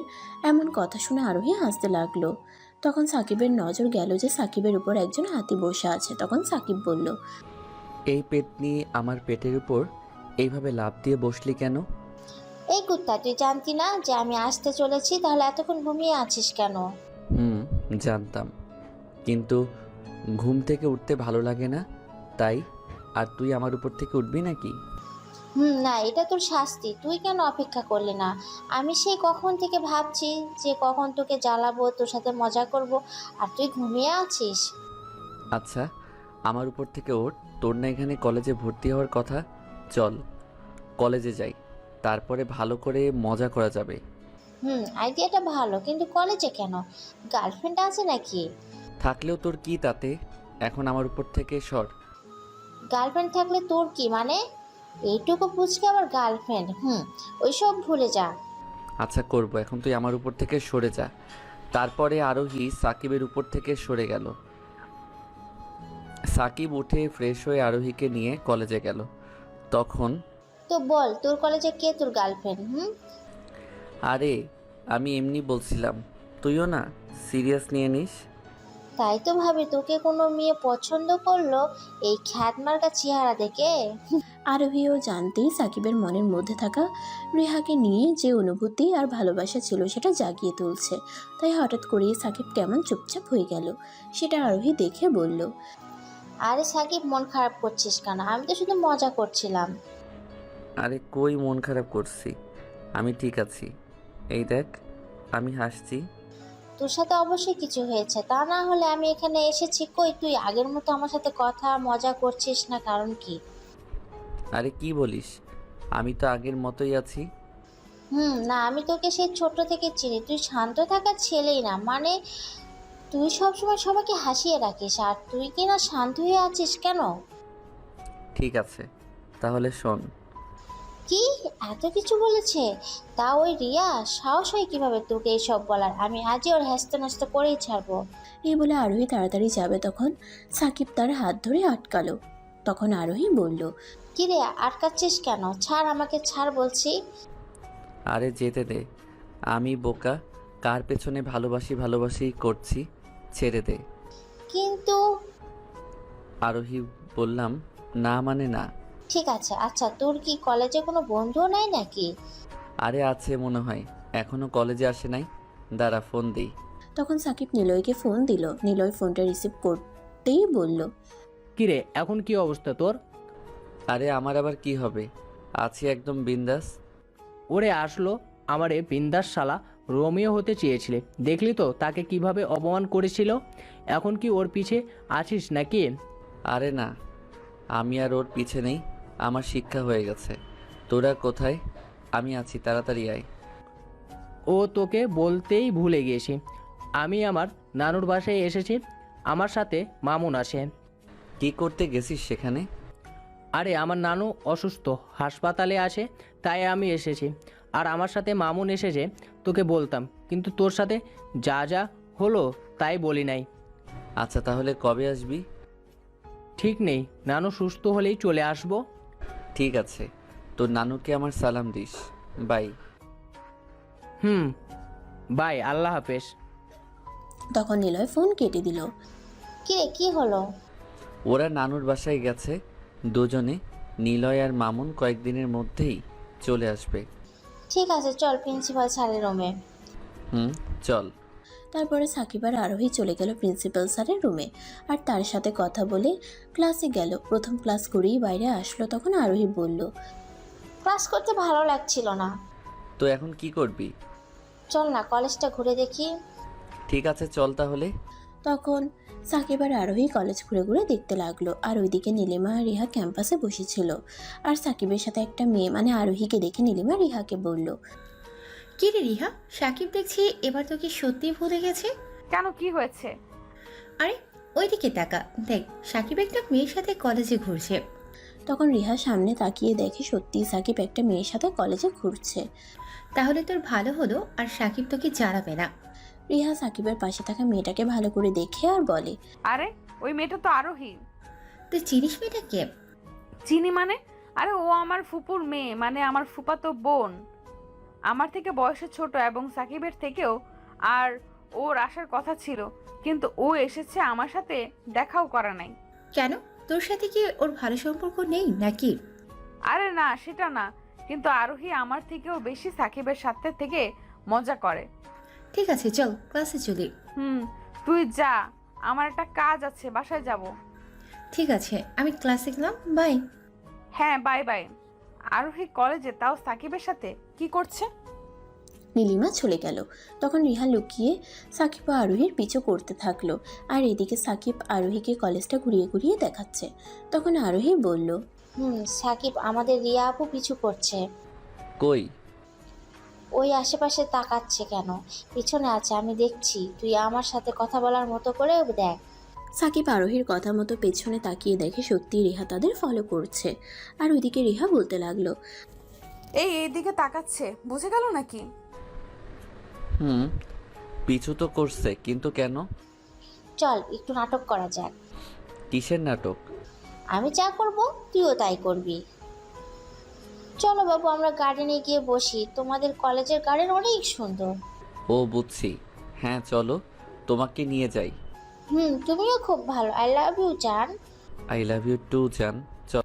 এমন কথা শুনে আরোহী হাসতে লাগলো। তখন সাকিবের নজর গেল যে সাকিবের উপর একজন হাতি বসে আছে। তখন সাকিব বলল, এই পেট নিয়ে আমার পেটের উপর এইভাবে লাফ দিয়ে বসলি কেন? এই কুত্তা, তুই জানতি না যে আমি আসতে চলেছি? তাহলে এতক্ষণ ঘুমিয়ে আছিস কেন? জানতাম, কিন্তু ঘুম থেকে উঠতে ভালো লাগে না তাই। আর তুই আমার উপর থেকে উঠবি নাকি? না, এটা তোর শাস্তি। তুই কেন অপেক্ষা করলি না? আমি সেই কখন থেকে ভাবছি যে কখন তোকে জ্বালাবো, তোর সাথে মজা করব, আর তুই ঘুমিয়ে আছিস। আচ্ছা, আমার উপর থেকে ওঠ। তোর না এখানে কলেজে ভর্তি হওয়ার কথা? চল কলেজে যাই, তারপরে ভালো করে মজা করা যাবে। আইডিয়াটা ভালো, কিন্তু কলেজে কেন? গার্লফ্রেন্ড আছে নাকি? থাকলেও তোর কি তাতে? এখন আমার উপর থেকে সর। গার্লফ্রেন্ড থাকলে তোর কি মানে? এইটুকু পুচকে আবার গার্লফ্রেন্ড? ওইসব ভুলে যা। আচ্ছা করব, এখন তুই আমার উপর থেকে সরে যা। তারপরে আরোহী সাকিবের উপর থেকে সরে গেল। সাকিব উঠে ফ্রেশ হয়ে আরোহীকে নিয়ে কলেজে গেল। তখন, তো বল, তোর কলেজে কে তোর গার্লফ্রেন্ড? আরে আমি এমনি বলছিলাম, তুইও না সিরিয়াস নিয়ে নিস। তাই তো ভাবি, তোকে কোনো মেয়ে পছন্দ করলো এই খ্যাতমার্কা চেহারা দেখে। আরোহীও জানতেই সাকিবের মনের মধ্যে থাকা রেহাকে নিয়ে যে অনুভূতি আর ভালোবাসা ছিল সেটা জাগিয়ে তুলছে। তাই হঠাৎ করেই সাকিব কেমন চুপচাপ হয়ে গেল। সেটা আরোহী দেখে বলল, আরে সাকিব, মন খারাপ করছিস কেন? আমি তো শুধু মজা করছিলাম। আরে কই মন খারাপ করছি, আমি ঠিক আছি। এই দেখ, আমি হাসছি। তোর সাথে অবশ্যই কিছু হয়েছে, তা না হলে আমি এখানে এসেছি কই? তুই আগের মতো আমার সাথে কথা মজা করছিস না, কারণ কি? আরে কি বলিস, আমি তো আগের মতোই আছি। না, আমি তোকে সেই ছোট থেকে চিনি। তুই শান্ত থাকার ছেলেই না, মানে তুই সবসময় সবাইকে হাসিয়ে রাখিস, আর তুই কি না শান্ত হয়ে আছিস কেন? ঠিক আছে, তাহলে শোন। কি এত কিছু বলেছে? তা ওই রিয়া সাহস হয় কিভাবে তোকে এইসব বলার? আমি আজই ওর হ্যাস্তে ন্যাস্ত করেই ছাড়বো। এই বলে আরোহী তাড়াতাড়ি যাবে, তখন সাকিব তার হাত ধরে আটকালো। তখন আরোহী বলল, কি রে, আটকাচ্ছিস কেন? ছাড় আমাকে, ছাড় বলছি। আরে যেতে দে, আমি বোকা, কার পেছনে ভালোবাসি ভালোবাসি করছি, ছেড়ে দে। কিন্তু আরোহী বললাম, না মানে না। ঠিক আছে। আচ্ছা, তোর কি কলেজে কোনো বন্ধুও নাই নাকি? আরে আছে মনে হয়, এখনো কলেজে আসে নাই, দাঁড়া ফোন দিই। তখন সাকিব নিলয়কে ফোন দিল। নিলয় ফোনটা রিসিভ করতেই বলল, কিরে, এখন কি অবস্থা তোর? আরে আমার আবার কি হবে, আছি একদম বিন্দাস। ওরে আসলো আমারে বিন্দাস শালা, রোমিও হতে চেয়েছিলে, দেখলি তো তাকে কিভাবে অপমান করেছিল। এখন কি ওর পিছে আছিস নাকি? আরে না, আমি আর ওর পিছে নেই, আমার শিক্ষা হয়ে গেছে। তোরা কোথায়? আমি আছি, তাড়াতাড়ি আয়। ও তোকে বলতেই ভুলে গিয়েছি, আমি আমার নানুর বাসায় এসেছি, আমার সাথে মামুন আসে। কি করতে গেছিস সেখানে? আরে আমার নানু অসুস্থ, হাসপাতালে আছে, তাই আমি এসেছি। আর আমার সাথে মামুন এসেছে, তোকে বলতাম, কিন্তু তোর সাথে যা যা হলো তাই বলি নাই। আচ্ছা তাহলে কবে আসবি? ঠিক নেই, নানু সুস্থ হলেই চলে আসবো। ঠিক আছে, তোর নানুকে আমার সালাম দিস। বাই। বাই, আল্লাহ হাফেজ। তখন নিলয় ফোন কেটে দিল। কি রে, কি হলো? ওরা নানুর বাসায় গেছে, দুজনে নিলয় আর মামুন কয়েকদিনের মধ্যেই চলে আসবে। ঠিক আছে, চল প্রিন্সিপাল স্যারের রুমে। চল। তারপরে সাকিব আর আরোহী চলে গেল প্রিন্সিপাল স্যারের রুমে আর তার সাথে কথা বলে ক্লাসে গেল। প্রথম ক্লাস করেই বাইরে আসলো, তখন আরোহী বলল, ক্লাস করতে ভালো লাগছিল না। তো এখন কি করবি? চল না কলেজটা ঘুরে দেখি। ঠিক আছে, চল তাহলে। তখন সাকিব আর আরোহী কলেজ ঘুরে ঘুরে দেখতে লাগলো। আর ওইদিকে নীলিমা আর রিহা ক্যাম্পাসে বসেছিল। আর সাকিবের সাথে একটা মেয়ে মানে আরোহীকে দেখে নীলিমা রিহাকে বলল, কি রে রিহা, সাকিব দেখছি এবার তোকে সত্যি ভুলে গেছে। কেন, কি হয়েছে? আরে ওইদিকে তাকা, দেখ সাকিব একটা মেয়ের সাথে কলেজে ঘুরছে। তখন রিহা সামনে তাকিয়ে দেখে সত্যি সাকিব একটা মেয়ের সাথে কলেজে ঘুরছে। তাহলে তোর ভালো হলো আর সাকিব তোকে জ্বালাবে না। রিহা সাকিবের পাশে থাকা মেয়েটাকে ভালো করে দেখে আর বলে, আরে ওই মেয়েটা তো আরোহী। তুই চিনিস মেয়েটাকে? চিনি মানে? আরে ও আমার ফুপুর মেয়ে, মানে আমার ফুপাতো বোন। আমার থেকে বয়সে ছোট এবং সাকিবের থেকেও। আর ওর আসার কথা ছিল, কিন্তু ও এসেছে, আমার সাথে দেখাও করা নাই। কেন, তোর সাথে কি ওর ভালো সম্পর্ক নেই নাকি? আরে না, সেটা না, কিন্তু আরোহী আমার থেকেও বেশি সাকিবের সাথে থেকে মজা করে। ঠিক আছে চল ক্লাসে চলি। তুই যা, আমার একটা কাজ আছে, বাসায় যাব। ঠিক আছে, আমি ক্লাসে গেলাম, বাই। হ্যাঁ, বাই বাই। আরোহী কলেজে, তাও সাকিবের সাথে কি করছে? নীলিমা চলে গেল। তখন রিহা লুকিয়ে সাকিব ও আরোহীর পিছু করতে থাকলো। আর এদিকে সাকিব আরোহীকে কলেজটা ঘুরিয়ে ঘুরিয়ে দেখাচ্ছে। তখন আরোহী বলল, সাকিব, আমাদের রিয়া আপু পিছু করছে। কই? ওই আশেপাশে তাকাচ্ছে কেন? পিছনে আছে, আমি দেখছি। তুই আমার সাথে কথা বলার মতো করে দেখ। সাকিব আরোহীর কথা মতো পেছনে তাকিয়ে দেখে সত্যি রিহা তাদের ফলো করছে। আর ওইদিকে রিহা বলতে লাগলো, এইদিকে তাকাচ্ছে, বুঝে গেল নাকি? পিছু তো করছে, কিন্তু কেন? চল একটু নাটক করা যাক। কিসের নাটক? আমি যা করব তুইও তাই করবি। চলো বাবু, আমরা গার্ডেনে গিয়ে বসি। তোমাদের কলেজের গার্ডেন অনেক সুন্দর। ও বুঝছি, হ্যাঁ চলো, তোমাকে নিয়ে যাই। তুমিও খুব ভালো। আই লাভ ইউ জান। আই লাভ ইউ টু জান। চল।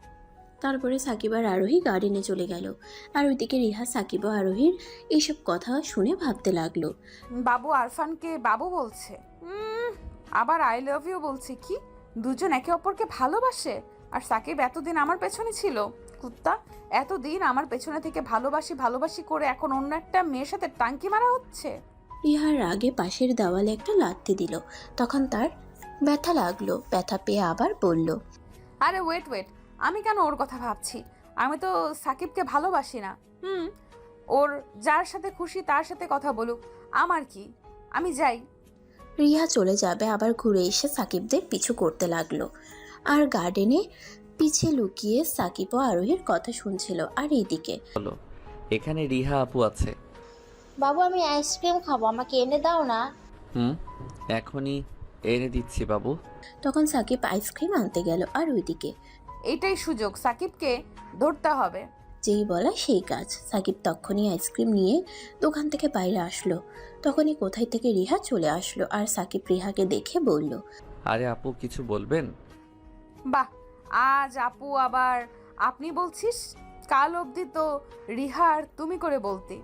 তারপরে সাকিব আর আরোহী গার্ডেনে চলে গেল। আর ওইদিকে রিহা সাকিব ও আরোহীর এইসব কথা শুনে ভাবতে লাগলো, বাবু আরফানকে বাবু বলছে, আবার আই লাভ ইউ বলছে। কি দুজন একে অপরকে ভালোবাসে? আর সাকিব এতদিন আমার পেছনে ছিল। কুত্তা, এতদিন আমার পেছনে থেকে ভালোবাসি ভালোবাসি করে এখন অন্য একটা মেয়ের সাথে টাঙ্কি মারা হচ্ছে। রিহার রাগে পাশের দেওয়ালে একটা লাথি দিল। তখন তার ব্যথা লাগলো। ব্যথা পেয়ে আবার বলল, আরে ওয়েট, আমি কেন ওর কথা ভাবছি? আমি তো সাকিবকে ভালোবাসি না। ওর যার সাথে খুশি তার সাথে কথা বলুক, আমার কি, আমি যাই। রিহা চলে যাবে, আবার ঘুরে এসে সাকিবদের পিছু করতে লাগলো। আর গার্ডেনে পিছে লুকিয়ে সাকিব ও আরোহীর কথা শুনছিল। আর এইদিকে চলো, এখানে রিহা আপু আছে। বাবু, আমি আইসক্রিম খাবো, আমাকে এনে দাও না। এখনই এনে দিচ্ছি বাবু। তখন সাকিব আইসক্রিম আনতে গেল। আর ওইদিকে এটাই সুযোগ, সাকিবকে ধরতে হবে। যেই বলা সেই কাজ। সাকিব তখনই আইসক্রিম নিয়ে দোকান থেকে বাইরে আসলো। তখনই কোথায় থেকে রিহা চলে আসলো। আর সাকিব রিহাকে দেখে বলল, আরে আপু, কিছু বলবেন? বাহ, আজ আপু আবার আপনি বলছিস? কাল অবধি তো রিহার তুমি করে বলতে।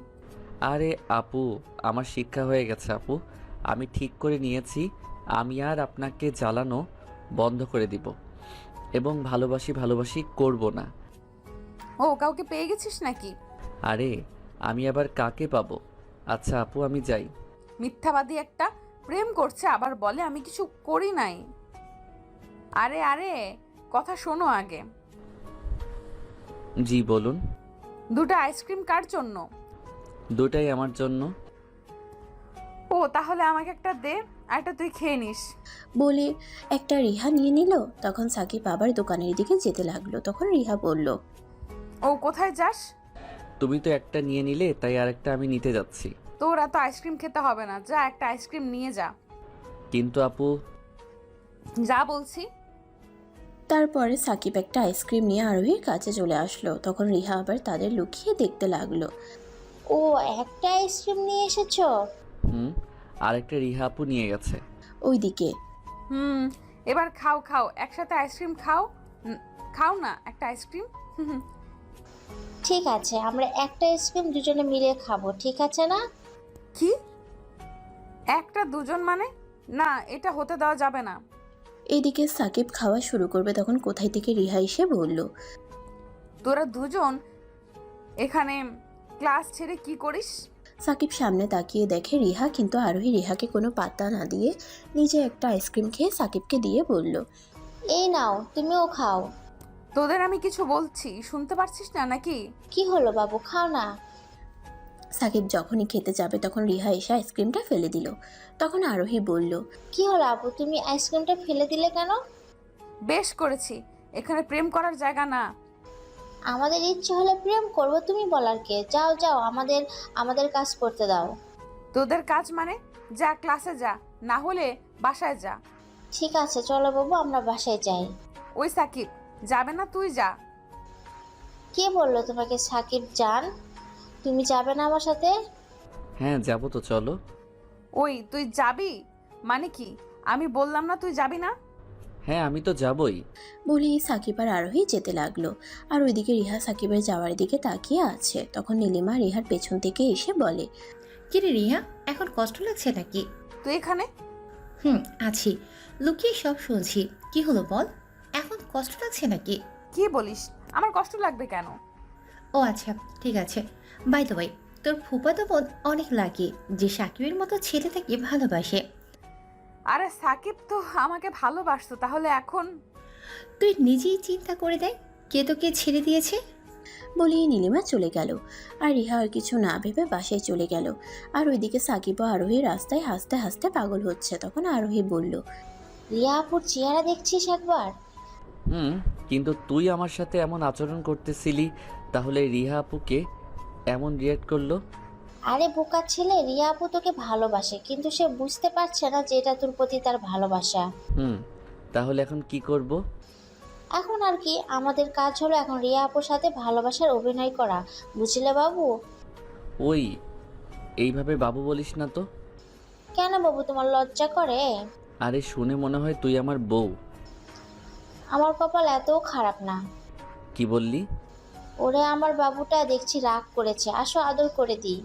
আরে আপু, আমার শিক্ষা হয়ে গেছে আপু। আমি ঠিক করে নিয়েছি, আমি আর আপনাকে জ্বালানো বন্ধ করে দিব এবং ভালোবাসি করব না। ও, কাউকে পেয়ে গেছিস নাকি? আরে আমি আবার কাকে পাবো? আচ্ছা আপু, আমি যাই। মিথ্যাবাদী একটা, প্রেম করছে আবার বলে আমি কিছু করি নাই। আরে কথা শোনো আগে। জি বলুন। দুটো আইসক্রিম কার জন্য? দুটাই আমার জন্য। ও, তাহলে আমাকে একটা দে, আর একটা তুই খেয়ে নিস। বলে একটা রিহা নিয়ে নিল। তখন সাকিব আবার দোকানের দিকে যেতে লাগলো। তখন রিহা বলল, ও, কোথায় যাস? তুমি তো একটা নিয়ে নিলে, তাই আরেকটা আমি নিতে যাচ্ছি। তোর এত আইসক্রিম খেতে হবে না, যা একটা আইসক্রিম নিয়ে যা। কিন্তু আপু। যা বলছি। তারপরে সাকিব একটা আইসক্রিম নিয়ে আরোহীর কাছে চলে আসলো। তখন রিহা আবার তাদের লুকিয়ে দেখতে লাগলো। ও, একটা আইসক্রিম নিয়ে এসেছো? আরেকটা রিহা আপু নিয়ে গেছে। ওইদিকে এবার খাও, একসাথে আইসক্রিম খাও, খাও না একটা আইসক্রিম। ঠিক আছে, আমরা একটা আইসক্রিম দুজনে মিলে খাবো, ঠিক আছে না? কি একটা দুজন মানে? না, এটা হতে দেওয়া যাবে না। এদিকে সাকিব খাওয়া শুরু করবে তখন কোথায় থেকে রিহা এসে বলল, তোরা দুজন এখানে ক্লাস ছেড়ে কি করিস? সাকিব সামনে তাকিয়ে দেখে রিহা, কিন্তু আরোহী রিহাকে কোনো পাত্তা না দিয়ে নিজে একটা আইসক্রিম খেয়ে সাকিবকে দিয়ে বলল, এই নাও, তুমিও খাও। তোদের আমি কিছু বলছি, শুনতে পারছিস না নাকি? কি হলো বাবু, খাও না। সাকিব যখনই খেতে যাবে তখন রিহা এসে আইসক্রিমটা ফেলে দিল। তখন আরোহী বলল, কি হলো আপু, তুমি আইসক্রিমটা ফেলে দিলে কেন? বেশ করেছি, এখানে প্রেম করার জায়গা না। আমাদের ইচ্ছে হলে প্রেম করব, তুমি বলার কে? যাও যাও, আমাদের কাজ করতে দাও। তোদের কাজ মানে? যা ক্লাসে যা, না হলে বাসায় যা। ঠিক আছে চলো বাবু, আমরা বাসায় যাই। ওই সাকিব, যাবে না? তুই যা। কে বললো তোমাকে সাকিব জান? তুমি যাবে না আমার সাথে? হ্যাঁ যাবো তো, চলো। ওই তুই যাবি মানে কি? আমি বললাম না তুই যাবি না? হ্যাঁ আমি তো যাবই। বলেই সাকিব আর আরোহী যেতে লাগলো। আর ওইদিকে রিহা সাকিবের যাওয়ার দিকে তাকিয়ে আছে। তখন নীলিমা রিহার পেছন থেকে এসে বলে, কিরে রিয়া, এখন কষ্ট লাগছে নাকি? তুই এখানে? আছি, লুকিয়ে সব শুনছি। কি হলো বল, এখন কষ্ট লাগছে নাকি? কি বলিস? আমার কষ্ট লাগবে কেন? ও আচ্ছা, ঠিক আছে। বাই দ্য ওয়ে, তোর ফুফাতো বোন অনেক লাগে যে সাকিবের মতো ছেলেটাকে ভালোবাসে। আরে সাকিব তো আমাকে ভালোবাসতো, তাহলে এখন? তুই নিজেই চিন্তা করে দেখ, কে তোকে ছেড়ে দিয়েছে। বলেই নীলিমা চলে গেল। আর রিহা আর কিছু না ভেবে বাসায় চলে গেল। আর ওইদিকে সাকিব ও আরোহী রাস্তায় হাসতে হাসতে পাগল হচ্ছে। তখন আরোহী বলল, রিয়া আপুর চেহারা দেখছিস একবার? কিন্তু তুই আমার সাথে এমন আচরণ করতেছিলি, তাহলে রিহা আপুকে এমন রিয়েক্ট করলো? আরে বোকা ছেলে, রিয়া আপু তোকে ভালোবাসে, কিন্তু সে বুঝতে পারছে না যে এটা তোর প্রতি তার ভালোবাসা। তাহলে এখন কি করব? এখন আর কি, আমাদের কাজ হলো এখন রিয়া আপুর সাথে ভালোবাসার অভিনয় করা, বুঝলে বাবু? ওই এইভাবে বাবু বলিস না তো। কেন বাবু, তোমার লজ্জা করে? আরে শুনে মনে হয় তুই আমার বউ। আমার কপাল এত খারাপ না। কি বললি? ওরে আমার বাবুটা দেখছি রাগ করেছে, আসো আদর করে দিই।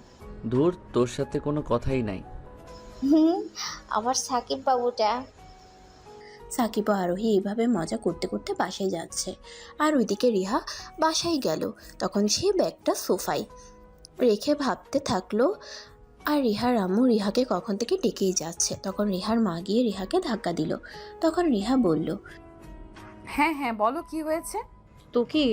ধুর, তোর সাথে কোনো কথাই নাই। আমার সাকিব বাবুটা। সাকিব ও আরোহী এইভাবে মজা করতে করতে বাসায় যাচ্ছে। আর ওইদিকে রিহা বাসায় গেল। তখন সে ব্যাগটা সোফায় রেখে ভাবতে থাকলো। আর রিহার আম্মু রিহাকে কখন থেকে ডেকেই যাচ্ছে। তখন রিহার মা গিয়ে রিহাকে ধাক্কা দিল। তখন রিহা বলল, হ্যাঁ হ্যাঁ বলো, কি হয়েছে? তোকে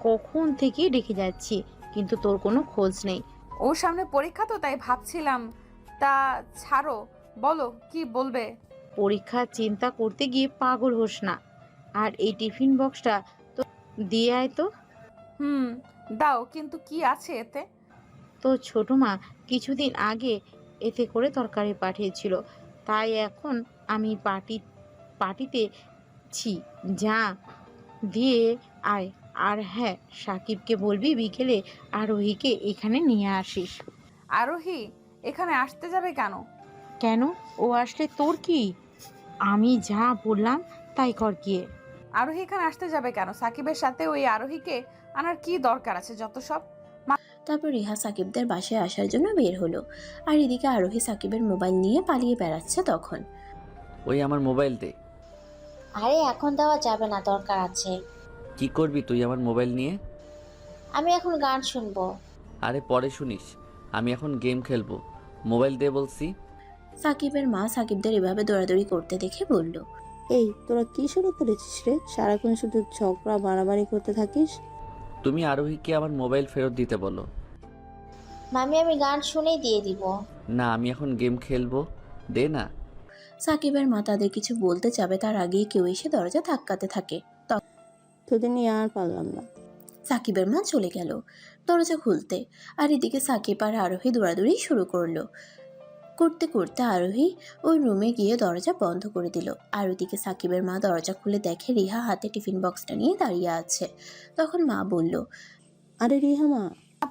কখন থেকে ডেকে যাচ্ছি, কিন্তু তোর কোনো খোঁজ নেই। ওর সামনে পরীক্ষা তো, তাই ভাবছিলাম। তা ছাড়ো, বলো কি বলবে। পরীক্ষার চিন্তা করতে গিয়ে পাগল হোস না। আর এই টিফিন বক্সটা তো দিয়ে আয় তো। দাও, কিন্তু কি আছে এতে? তো ছোট মা কিছুদিন আগে এতে করে তরকারি পাঠিয়েছিল, তাই এখন আমি পার্টিতে ছি। যা দিয়ে আয়। আর হ্যাঁ, সাকিবকে বলবি বিকেলে আরোহীকে এখানে নিয়ে আসিস। আরোহী এখানে আসতে যাবে কেন? কেন, ও আসলে তোর কি? আমি যা বললাম তাই কর গিয়ে। আরোহী এখানে আসতে যাবে কেন? সাকিবের সাথে ওই আরোহীকে আনার কি দরকার আছে যত সব। তারপর রিহা সাকিবদের বাসায় আসার জন্য বের হলো। আর এদিকে আরোহী সাকিবের মোবাইল নিয়ে পালিয়ে বেড়াচ্ছে। তখন, ওই আমার মোবাইল দে। আরে এখন দেওয়া যাবে না, দরকার আছে। কি করবি তুই আমার মোবাইল নিয়ে? আমি এখন গান শুনবো। আরে পরে শুনিস, আমি এখন গেম খেলবো। মোবাইল দে বলছি। সাকিবের মা সাকিবদের এভাবে দৌড়াদৌড়ি করতে দেখে বলল, এই তোরা কি শুরু করেছিস রে? সারাক্ষণ শুধু ঝগড়া মারামারি করতে থাকিস। তুমি আরোহীকে আমার মোবাইল ফেরত দিতে বলো। মামি আমি গান শুনেই দিয়ে দিব। না, আমি এখন গেম খেলবো, দে না। সাকিবের মা তাদের কিছু বলতে যাবে তার আগেই কেউ এসে দরজা ধাক্কাতে থাকে। তোদের নিয়ে আর পারলাম না। সাকিবের মা চলে গেল দরজা খুলতে। আর এদিকে সাকিব আর আরোহী দৌড়াদৌড়ি শুরু করতে করতে আরোহী ওই রুমে গিয়ে দরজা বন্ধ করে দিল। আর ওইদিকে সাকিবের মা দরজা খুলে দেখে রিহা হাতে টিফিন বক্সটা নিয়ে দাঁড়িয়ে আছে। তখন মা বলল, আরে রিহা মা,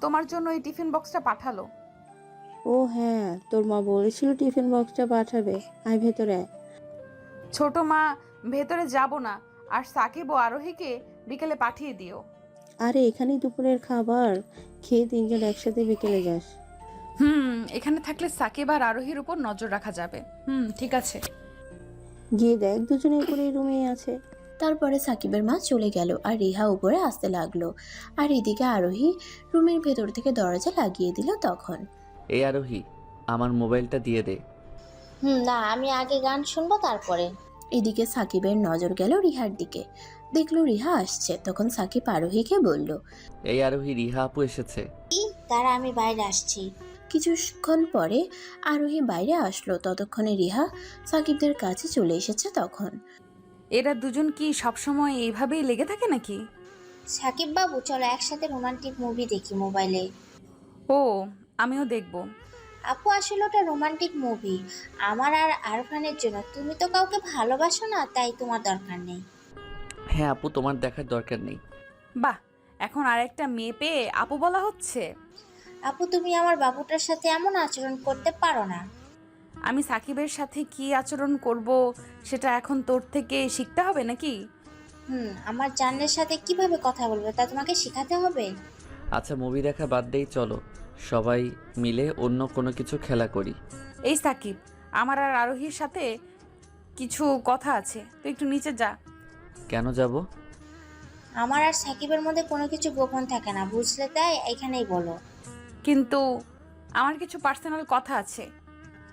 তোমার জন্য এই টিফিন বক্সটা পাঠালো। ও হ্যাঁ, তোর মা বলেছিল টিফিন বক্সটা পাঠাবে। আয় ভেতরে। ছোট মা ভেতরে যাব না, আর সাকিব ও আরোহীকে বিকেলে পাঠিয়ে দিও। আরে এখানেই দুপুরের খাবার খেয়ে তিনজন একসাথে বিকেলে যাস। এখানে থাকলে সাকিব আর আরোহীর উপর নজর রাখা যাবে। ঠিক আছে। গিয়ে দেখ দুজনে উপরে রুমে আছে। তারপরে সাকিবের মা চলে গেল আর রিহা উপরে আসতে লাগলো। আর এদিকে আরোহী রুমের ভেতর থেকে দরজা লাগিয়ে দিল। তখন এই আরোহী, আমার মোবাইলটা দিয়ে দে। না, আমি আগে গান শুনবো তারপরে। এদিকে সাকিবের নজর গেল রিহার দিকে। দেখলো রিহা আসছে। তখন সাকিব আরোহীকে বলল, এই আরোহী, রিহা আপু এসেছে। তারা আমি বাইরে আসছি। কিছুক্ষণ পরে আরোহী বাইরে আসলো। ততক্ষণে রিহা সাকিবদের কাছে চলে এসেছে। তখন এরা দুজন কি সবসময় এইভাবেই লেগে থাকে নাকি? সাকিব বাবু, চলো একসাথে রোমান্টিক মুভি দেখি মোবাইলে। ও, আমিও দেখব। আপু, আসলে ওটা রোমান্টিক মুভি আমার আর আরফানের জন্য। তুমি তো কাউকে ভালোবাসো না, তাই তোমার দরকার নেই। হ্যাঁ আপু, তোমার দেখার দরকার নেই। বাহ, এখন আরেকটা মেয়ে পেয়ে আপু বলা হচ্ছে। আপু, তুমি আমার বাবুটার সাথে এমন আচরণ করতে পারো না। আমি সাকিবের সাথে কি আচরণ করব সেটা এখন তোর থেকে শিখতে হবে নাকি? আমার জানের সাথে কিভাবে কথা বলবে তা তোমাকে শেখাতে হবে। আচ্ছা, মুভি দেখা বাদ দেই, চলো সবাই মিলে অন্য কোনো কিছু খেলা করি। এই সাকিব, আমার আর আরোহীর সাথে কিছু কথা আছে, তুই একটু নিচে যা। কেন যাব? আমার আর সাকিবের মধ্যে কোনো কিছু গোপন থাকে না, বুঝলে? তাই এখানেই বলো। কিন্তু আমার কিছু পার্সোনাল কথা আছে,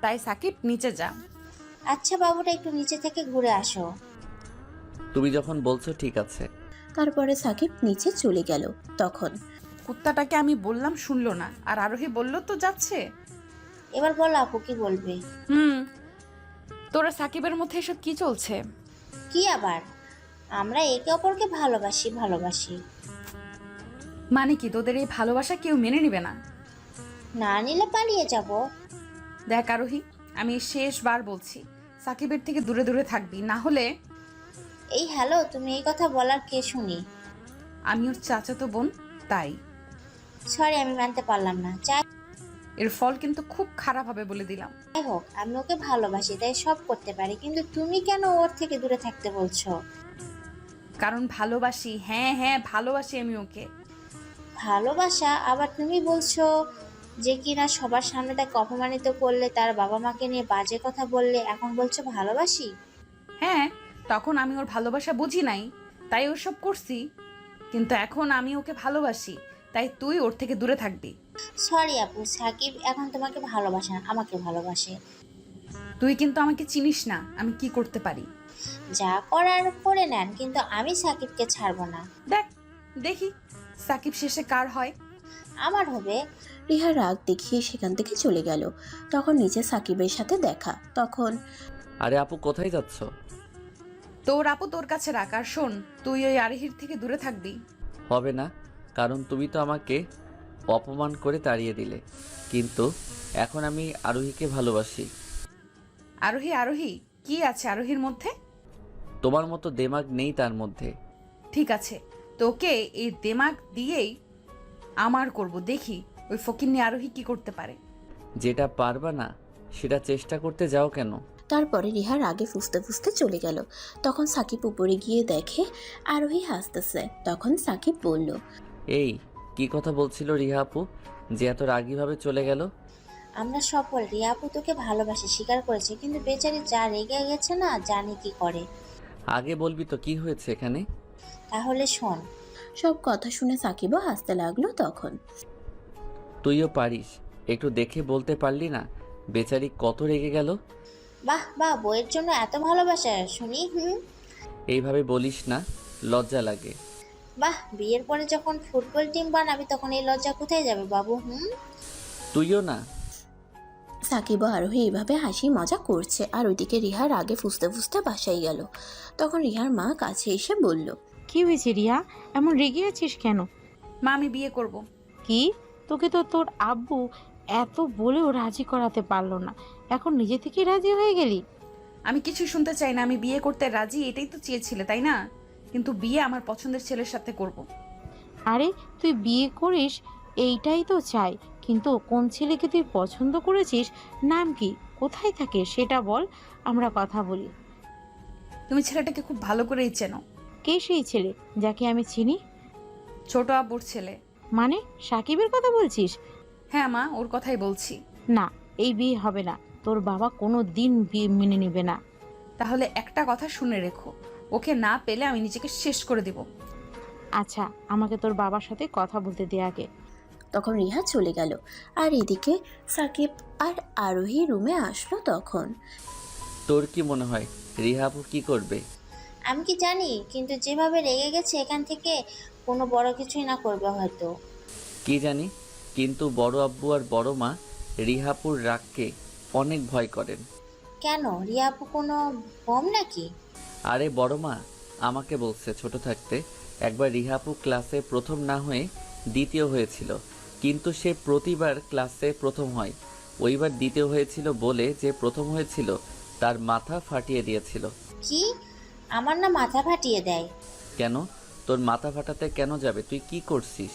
তাই সাকিব নিচে যা। আচ্ছা বাবুটা, একটু নিচে থেকে ঘুরে আসো। তুমি যখন বলছো ঠিক আছে। তারপরে সাকিব নিচে চলে গেল। তখন কুত্তাটাকে আমি বললাম শুনলো না, আর আরোহী বলল তো যাচ্ছে। এবার বলো আপু, কি বলবে? তোরা সাকিবের মধ্যে এসব কি চলছে? কি আবার? আমরা একে অপরকে ভালোবাসি। মানে কি, তোদের এই ভালোবাসা কেউ মেনে নিবে না? না নিলে পালিয়ে যাব। দেখ আরোহী, আমি শেষবার বলছি, সাকিবের থেকে দূরে দূরে থাকবি, না হলে। এই হ্যালো, তুমি এই কথা বলার কে শুনি? আমি ওর চাচাতো বোন, তাই। সরি, আমি মানতে পারলাম না। এর ফল কিন্তু খুব খারাপ হবে বলে দিলাম। যাই হোক, আমি ওকে ভালোবাসি, তাই সব করতে পারি, কিন্তু তুমি কেন ওর থেকে দূরে থাকতে বলছো? কারণ ভালোবাসি। হ্যাঁ, ভালোবাসি আমি ওকে। ভালোবাসা? আবার তুমি বলছো যে কিনা সবার সামনে তাকে অপমানিত করলে, তার বাবা মাকে নিয়ে বাজে কথা বললে, এখন বলছো ভালোবাসি? হ্যাঁ, তখন আমি ওর ভালোবাসা বুঝি নাই, তাই ওসব করছি। কিন্তু এখন আমি ওকে ভালোবাসি, তাই তুই ওর থেকে দূরে থাকবি। সরি আপু, সাকিব এখন তোমাকে ভালোবাসে না, আমাকে ভালোবাসে। তুই কিন্তু আমাকে চিনিস না, আমি কি করতে পারি। যা করার করে নেন, কিন্তু আমি সাকিবকে ছাড়বো না। দেখি সাকিব শেষে কার হয়। আমার হবে। রিহা রাগ দেখিয়ে সেখান থেকে চলে গেল। তখন নিচে সাকিবের সাথে দেখা। তখন আরে আপু, কোথায় যাচ্ছ? তোর আপু তোর কাছে রাখ, আর শোন, তুই ওই আরোহীর থেকে দূরে থাকবি। হবে না, কারণ তুমি তো আমাকে অপমান করে তাড়িয়ে দিলে। কিন্তু এখন আমি আরোহীকে ভালোবাসি। আরোহী কি আছে আরোহীর মধ্যে? তোমার মতো দেমাগ নেই তার মধ্যে। ঠিক আছে, তোকে এই দেমাগ দিয়েই আমার করব, দেখি ওই ফকিন্নি আরোহী কি করতে পারে। যেটা পারবা না সেটা চেষ্টা করতে যাও কেন? তারপরে রিহা রাগে ফুসতে ফুসতে চলে গেল। তখন সাকিব উপরে গিয়ে দেখে আরোহী হাসতেছে। তখন সাকিব বলল, এই কি কথা বলছিল রিহা আপু যে এত রাগীভাবে চলে গেল? আমরা সফল, রিয়া আপু তোকে ভালোবাসে স্বীকার করেছে, কিন্তু বেচারি যা রেগে গেছে না, জানি কি করে। আগে বলবি তো কি হয়েছে এখানে। তাহলে শোন। সব কথা শুনে সাকিবও হাসতে লাগলো। তখন তুইও পারিস, একটু দেখে বলতে পারলি না বেচারি কত রেগে গেল। বাহ বাহ, বইয়ের জন্য এত ভালোবাসা শুনি। এইভাবে বলিস না, লজ্জা লাগে। বাহ, বিয়ের পরে যখন ফুটবল টিম বানাবি তখন এই লজ্জা কোথায় যাবে বাবু? তুইও না। সাকিব ও আরোহী এইভাবে হাসি মজা করছে। আর ওইদিকে রিহা রাগে ফুসতে ফুসতে বাসায় গেল। তখন রিহার মা কাছে এসে বলল, কি হয়েছে রিয়া, এমন রেগে আছিস কেন? মা, আমি বিয়ে করব। কি? তোকে তো তোর আব্বু এত বলেও রাজি করাতে পারলো না, এখন নিজে থেকেই রাজি হয়ে গেলি? আমি কিছু শুনতে চাই না, আমি বিয়ে করতে রাজি, এটাই তো চেয়েছিলে তাই না? কিন্তু বিয়ে আমার পছন্দের ছেলের সাথে করব। আরে তুই বিয়ে করিস এইটাই তো চাই, কিন্তু কোন ছেলেকে তুই পছন্দ করেছিস, নাম কি, কোথায় থাকে সেটা বল, আমরা কথা বলি। তুমি ছেলেটাকে খুব ভালো করেই চেনো। কে সেই ছেলে যাকে আমি চিনি? ছোট আব্বুর ছেলে। মানে সাকিবের কথা বলছিস? হ্যাঁ মা, ওর কথাই বলছি। না, এই বিয়ে হবে না। তোর বাবা কোনো দিন বিয়ে মেনে নেবে না। তাহলে একটা কথা শুনে রেখো, ওকে না পেলে আমি নিজেকে শেষ করে দেব। আচ্ছা, আমাকে তোর বাবার সাথে কথা বলতে দে আগে। তখন রিহা চলে গেল। আর এদিকে সাকিব আর আরোহী রুমে আসলো তখন। তোর কি মনে হয় রিহা আপু কি করবে? আমি কি জানি, কিন্তু যেভাবে রেগে গেছে এখান থেকে কোনো বড় কিছুই না করবে হয়তো। কি জানি, কিন্তু বড় আব্বু আর বড় মা রিহাপুর রাগকে অনেক ভয় করেন। কেন, রিয়া আপু কোনো বম নাকি? আরে বড় মা আমাকে বলছে ছোট থাকতে একবার রিহাপু ক্লাসে প্রথম না হয়ে দ্বিতীয় হয়েছিল, কিন্তু সে প্রতিবার ক্লাসে প্রথম হয়। ওইবার দ্বিতীয় হয়েছিল বলে যে প্রথম হয়েছিল তার মাথা ফাটিয়ে দিয়েছিল। কি? আমার না মাথা ফাটিয়ে দেয়? কেন? তোর মাথা ফাটাতে কেন যাবে? তুই কি করছিস?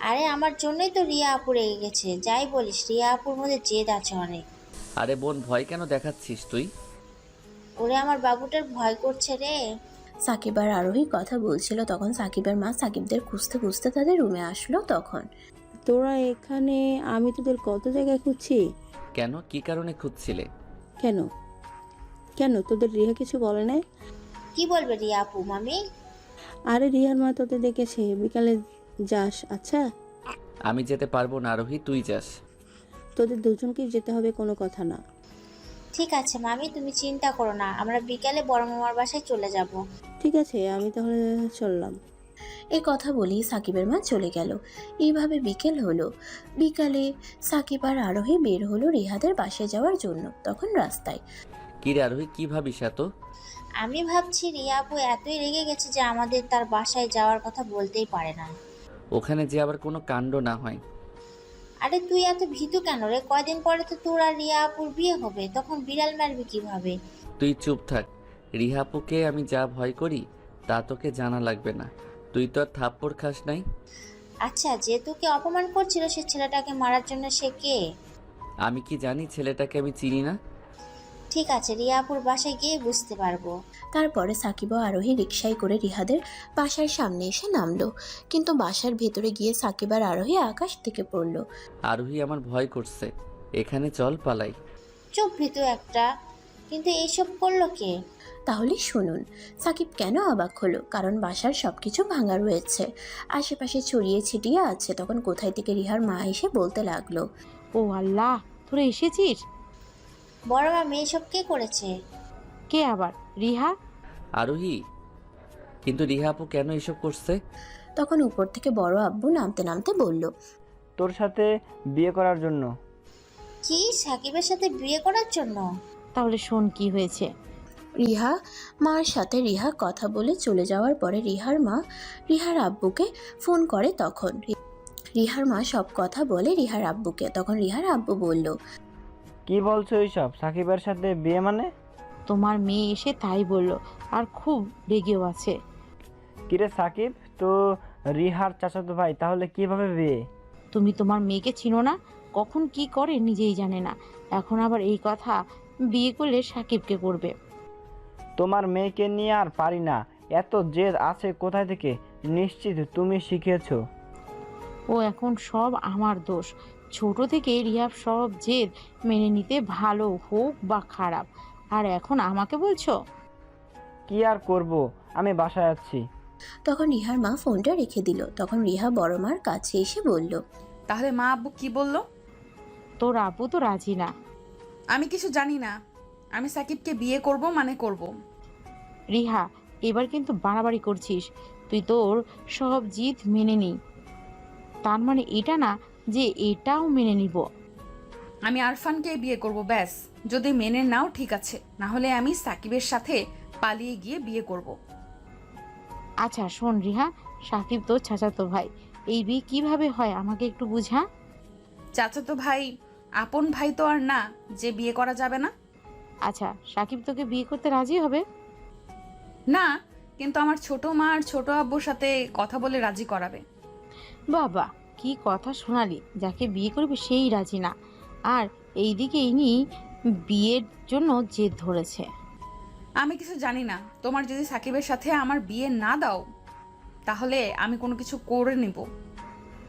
আরে আমার জন্যই তো রিয়া আপু রেগে গেছে। যাই বলিস, রিয়া আপুর মধ্যে জেদ আছে অনেক। আরে বোন, ভয় কেন দেখাচ্ছিস তুই? ওরে আমার বাবুটার ভয় করছে রে। সাকিব আর আরোহী কথা বলছিল তখন সাকিবের মা সাকিবদের খুঁজতে খুঁজতে তাদের রুমে আসলো তখন। তোরা এখানে? আমি তোদের কত জায়গায় খুঁজছি। কেন? কি কারণে খুঁজছিলে? কেন কেন তোদের রিহা কিছু বলে নাই? কি বলবে রিয়া আপু মামি? আরে রিহার মা তোদের ডেকেছে, বিকালে যাস। আচ্ছা, আমি যেতে পারবো না আরোহী, তুই যাস। তোদের দুজনকেই যেতে হবে, কোনো কথা না। ঠিক আছে মামি, তুমি চিন্তা করো না, আমরা বিকালে বড় মামার বাসায় চলে যাব। ঠিক আছে, আমি তাহলে চললাম। এই কথা বলেই সাকিবের মা চলে গেল। এইভাবে বিকেল হলো। বিকালে সাকিব আর আরোহী বের হলো রিহাদের বাসায় যাওয়ার জন্য। তখন রাস্তায় কি রে আরোহী, কি ভাবিস এত? আমি ভাবছি রিয়া আপু এতই রেগে গেছে যে আমাদের তার বাসায় যাওয়ার কথা বলতেই পারে না। ওখানে যে আবার কোনো কাণ্ড না হয়। আরে তুই এত ভীতু কেন রে? কয়দিন পরে তো তোর আর রিয়া আপুর বিয়ে হবে, তখন বিড়াল মারবি কিভাবে? তুই চুপ থাক। রিহাপুকে আমি যা ভয় করি তা তোকে জানা লাগবে না। তুই তো আর থাপ্পড় খাস নাই। আচ্ছা, যে তোকে অপমান করছিল সে ছেলেটাকে মারার জন্য সে কে? আমি কি জানি ছেলেটাকে আমি চিনি না? ঠিক আছে, রিয়া আপুর বাসায় গিয়ে বুঝতে পারবো। তারপরে সাকিব ও আরোহী রিকশায় করে রিহাদের বাসার সামনে এসে নামলো। কিন্তু বাসার ভেতরে গিয়ে সাকিব আর আরোহী আকাশ থেকে পড়লো। আরোহী আমার ভয় করছে, এখানে চল পালাই। চুপ ভীতু একটা। কিন্তু এইসব করলো কে? তাহলে শুনুন সাকিব কেন অবাক হলো, কারণ বাসার সবকিছু ভাঙা রয়েছে, আশেপাশে ছড়িয়ে ছিটিয়ে আছে। তখন কোথায় থেকে রিহার মা এসে বলতে লাগলো, ও আল্লাহ, তোরা এসেছিস? বড় মামি এসব কে করেছে? কে আবার? রিহা? আরোহী, কিন্তু রিহাপু কেন এসব করছে? তখন উপর থেকে বড় আব্বু নামতে নামতে বলল, তোর সাথে বিয়ে করার জন্য। কি, সাকিবের সাথে বিয়ে করার জন্য? তাহলে শোন কি হয়েছে। রিহা মার সাথে রিহা কথা বলে চলে যাওয়ার পরে রিহার মা রিহার আব্বুকে ফোন করে। তখন রিহার মা সব কথা বলে রিহার আব্বুকে। তখন রিহার আব্বু বলল, কি বলছো এইসব? সাকিবের সাথে বিয়ে মানে? তোমার মেয়ে এসে তাই বললো, আর খুব রেগেও আছে। কিরে সাকিব, তো রিহার চাচাতো ভাই, তাহলে কিভাবে বিয়ে? তুমি তোমার মেয়েকে চিনো না, কখন কি করে নিজেই জানে না। এখন আবার এই কথা, বিয়ে করলে সাকিবকে করবে। তোমার মেয়েকে নিয়ে আর পারি না, এত জেদ আছে কোথায় থেকে? নিশ্চিত তুমি শিখিয়েছো। ও এখন সব আমার দোষ। ছোট থেকে রিহাব সব জেদ মেনে নিতে, ভালো হোক বা খারাপ। আর এখন আমাকে বলছো? কি আর করব, আমি বাসায় আছি। তখন রিহার মা ফোনটা রেখে দিল। তখন রিহা বড় মার কাছে এসে বলল, তাহলে মা আব্বু কি বললো? তোর আব্বু তো রাজি না। আমি কিছু জানি না, আমি সাকিবকে বিয়ে করব মানে করব। রিহা, এবার কিন্তু বাড়াবাড়ি করছিস। তুই তোর সব জিদ মেনে নি, তার মানে এটা না যে এটাও মেনে নিব। আমি আরফানকে বিয়ে করব ব্যাস। যদি মেনে নাও ঠিক আছে, না হলে আমি সাকিবের সাথে পালিয়ে গিয়ে বিয়ে করব। আচ্ছা শোন রিহা, সাকিব তো চাচাতো ভাই, এই বিয়ে কিভাবে হয় আমাকে একটু বুঝা। চাচাতো ভাই আপন ভাই তো আর না যে বিয়ে করা যাবে না। আচ্ছা, সাকিব তোকে বিয়ে করতে রাজি হবে? না, কিন্তু আমার ছোট মা আর ছোট আব্বুর সাথে কথা বলে রাজি করাবে। বাবা, কি কথা শোনালি, যাকে বিয়ে করবে সেই রাজি না, আর এইদিকে ইনি বিয়ের জন্য জেদ ধরেছে। আমি কিছু জানি না। তোমার যদি সাকিবের সাথে আমার বিয়ে না দাও তাহলে আমি কোনো কিছু করে নেব।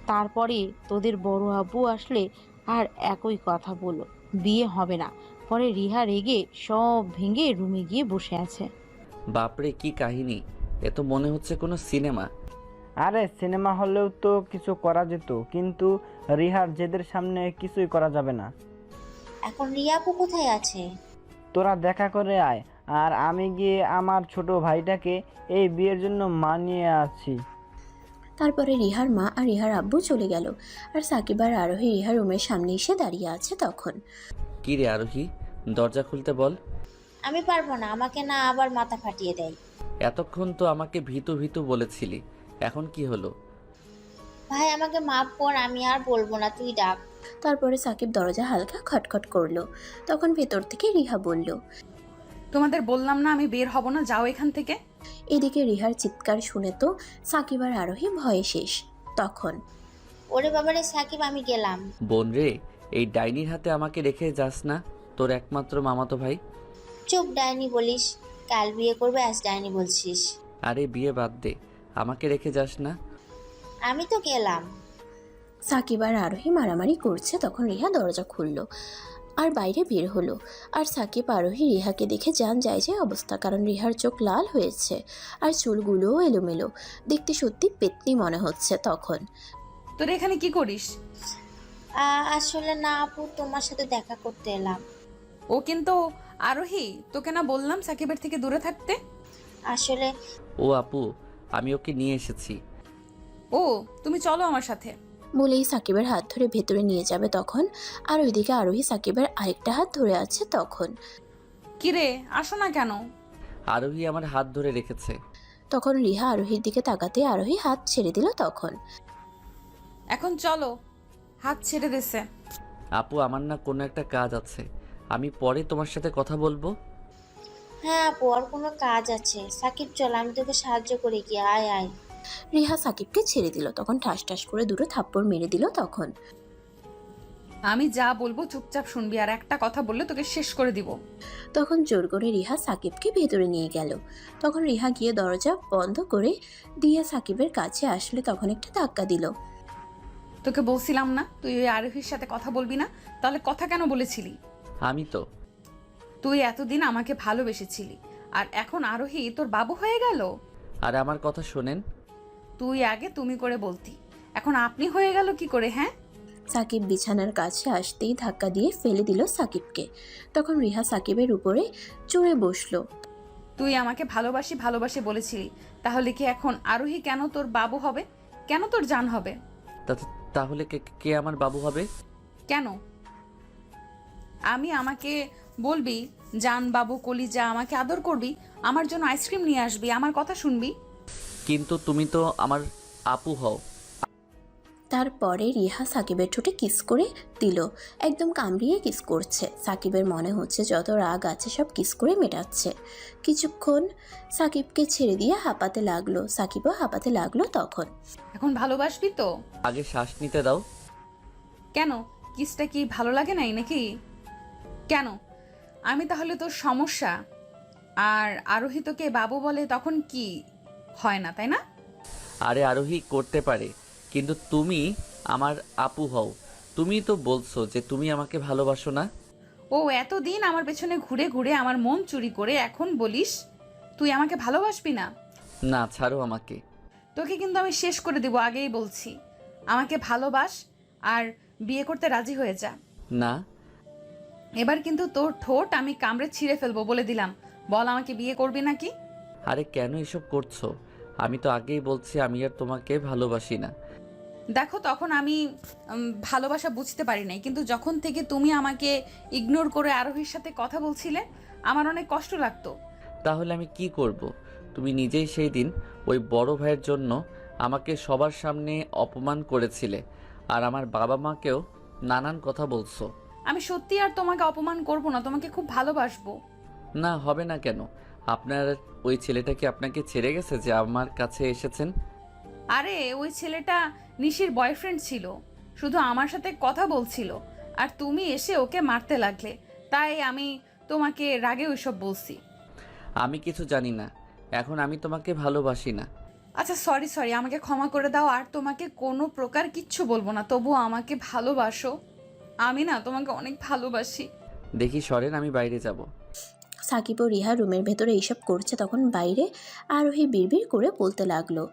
তারপরে তোদের বড় আব্বু আসলে আর একই কথা বলল, বিয়ে হবে না। পরে রিহা রেগে সব ভেঙে রুমে গিয়ে বসে আছে। বাপরে কি কাহিনী, এ তো মনে হচ্ছে কোনো সিনেমা। আরে সিনেমা হলেও তো কিছু করা যেত, কিন্তু রিহার জেদের সামনে কিছুই করা যাবে না। এখন রিয়াপু কোথায় আছে? তোরা দেখা করে আয়, আর আমি গিয়ে আমার ছোট ভাইটাকে এই বিয়ের জন্য মানিয়ে আছি। তারপরে রিহার মা আর রিহার আব্বু চলে গেল, আর সাকিব আর আরোহী রিহার রুমের সামনে এসে দাঁড়িয়ে আছে। তখন কি রে আরোহী, দরজা খুলতে বল। আমি পারবো না, আমাকে না আবার মাথা ফাটিয়ে দেয়। এতক্ষণ তো আমাকে ভীতু ভীতু বলেছিলি, এখন কি হলো? ভাই আমাকে মাফ কর, আমি আর বলবো না, তুই ডাক। তারপরে সাকিব দরজা হালকা খটখট করলো। তখন ভেতর থেকে রিহা বলল, তোমাদের বললাম না আমি বের হব না, যাও এখান থেকে। এদিকে রিহার চিৎকার শুনে তো সাকিব আর আরোহী ভয়ে শেষ। তখন ওরে বাবারে সাকিব, আমি গেলাম। বোন রে, এই ডাইনির হাতে আমাকে রেখে যাস না, তোর একমাত্র মামাতো ভাই। চুপ, ডাইনি বলিস? কাল বিয়ে করবে, আজ ডাইনি বলছিস? আরে বিয়ে বাদ দে, আমাকে রেখে যাস না। আমি তো গেলাম। সাকিব আর আরোহী মারামারি করছে। তখন রিহা দরজা খুলল আর বাইরে বের হলো। আর সাকিব আরোহী রিহাকে দেখে জান যায় যে অবস্থা, কারণ রিহার চোখ লাল হয়েছে আর চুলগুলোও এলোমেলো, দেখতে সত্যি পেতনি মনে হচ্ছে। তখন তোর এখানে কি করিস? আসলে না আপু, তোমার সাথে দেখা করতে এলাম। ও কিন্তু আরোহী, তোকে না বললাম সাকিবের থেকে দূরে থাকতে? আসলে ও আপু, আমি ওকে নিয়ে এসেছি। ও তুমি চলো আমার সাথে। বলেই সাকিবের হাত ধরে ভেতরে নিয়ে যাবে। তখন আর ওইদিকে আরোহী সাকিবের আরেকটা হাত ধরে আছে। তখন কিরে, আসো না কেন? আরোহী আমার হাত ধরে রেখেছে। তখন রিহা আরোহীর দিকে তাকাতে আরোহী হাত ছেড়ে দিল। তখন এখন চলো। হাত ছেড়ে দিছে। আপু আমার না কোনো একটা কাজ আছে, আমি পরে তোমার সাথে কথা বলবো। হ্যাঁ আপু, আর কোনো কাজ আছে? সাকিব চল, আমি তোকে সাহায্য করি কি, আয় আয়। রিহা সাকিবকে ছেড়ে দিল। তখন ঠাস ঠাস করে দুটো থাপ্পড় মেরে দিল। তখন আমি যা বলবো চুপচাপ শুনবি, আর একটা কথা বললে তোকে শেষ করে দিব। তখন জোর করে রিহা সাকিবকে ভেতরে নিয়ে গেল। তখন রিহা গিয়ে দরজা বন্ধ করে দিয়ে সাকিবের কাছে আসলে তখন একটা ধাক্কা দিল। তোকে বলছিলাম না তুই ওই আরোহীর সাথে কথা বলবি না? তাহলে কথা কেন বলেছিলি? আমি তো তুই এতদিন আমাকে ভালোবেসেছিলি, আর এখন আরোহী তোর বাবু হয়ে গেল। আর আমার কথা শোনেন। তুই আগে তুমি করে বলতি, এখন আপনি হয়ে গেল কি করে? হ্যাঁ, সাকিব বিছানার কাছে আসতেই ধাক্কা দিয়ে ফেলে দিল সাকিবকে। তখন রিহা সাকিবের উপরে চড়ে বসলো। তুই আমাকে ভালোবাসি ভালোবাসি বলেছিলি, তাহলে কি এখন আরোহী কেন তোর বাবু হবে? কেন তোর জান হবে? তাহলে কে কে আমার বাবু হবে? কেন আমাকে বলবি জান বাবু কলিজা, আমাকে আদর করবি, আমার জন্য আইসক্রিম নিয়ে আসবি, আমার কথা শুনবি। কিন্তু তুমি তো আমার আপু হও। তারপরে রিহা সাকিবের ঠোঁটে কিস করে দিল, একদম কামড়িয়ে কিস করছে। সাকিবের মনে হচ্ছে যত রাগ আছে সব কিস করে মেটাচ্ছে। কিছুক্ষণ সাকিবকে ছেড়ে দিয়ে হাঁপাতে লাগলো, সাকিবও হাঁপাতে লাগলো। তখন এখন ভালোবাসবি তো? আগে শ্বাস নিতে দাও। কেন, কিসটা কি ভালো লাগে নাই নাকি? কেন, আমি তাহলে তোর সমস্যা? আর আরোহী তোকে বাবু বলে তখন কি হয় না, তাই না? আরে আরোহী করতে পারে, কিন্তু তুমি আমার আপু হও। তুমি তো বলছো যে তুমি আমাকে ভালোবাসো না। ও এতদিন আমার পেছনে ঘুরে ঘুরে আমার মন চুরি করে এখন বলিস তুই আমাকে ভালোবাসবি না? না, ছাড়ো আমাকে। তোকে কিন্তু আমি শেষ করে দিব, আগেই বলছি। আমাকে ভালোবাস আর বিয়ে করতে রাজি হয়ে যা। না, এবার কিন্তু তোর ঠোঁট আমি কামড়ে ছিঁড়ে ফেলবো, বলে দিলাম। বল, আমাকে বিয়ে করবি নাকি? আরে কেন এসব করছো? আমি তো আগেই বলছি আমি আর তোমাকে ভালোবাসি না। দেখো, তখন আমি ভালোবাসা বুঝতে পারি নাই, কিন্তু যখন থেকে তুমি আমাকে ইগনোর করে আরোহীর সাথে কথা বলছিলে আমার অনেক কষ্ট লাগতো। তাহলে আমি কি করব? তুমি নিজেই সেই দিন ওই বড় ভাইয়ের জন্য আমাকে সবার সামনে অপমান করেছিলে, আর আমার বাবা মাকেও নানান কথা বলছো। আমি সত্যি আর তোমাকে অপমান করব না, তোমাকে খুব ভালোবাসবো। না, হবে না কেন? আপনার ওই ছেলেটা কি আপনাকে ছেড়ে গেছে যে আমার কাছে এসেছেন? আরে ওই ছেলেটা নিশির বয়ফ্রেন্ড ছিল, শুধু আমার সাথে কথা বলছিল, আর তুমি এসে ওকে মারতে লাগলে, তাই আমি তোমাকে রাগে ওইসব বলছি। আমি কিছু জানি না। এখন আমি তোমাকে ভালোবাসি না। আচ্ছা সরি আমাকে ক্ষমা করে দাও, আর তোমাকে কোনো প্রকার কিচ্ছু বলবো না, তবুও আমাকে ভালোবাসো। আমি না তোমাকে অনেক ভালোবাসি। দেখি সরেন, আমি বাইরে যাব। সাকিব ও রিহা রুমের ভেতরে এইসব করছে, তখন বাইরে আরোহী বিড়বিড় করে বলতে লাগলো।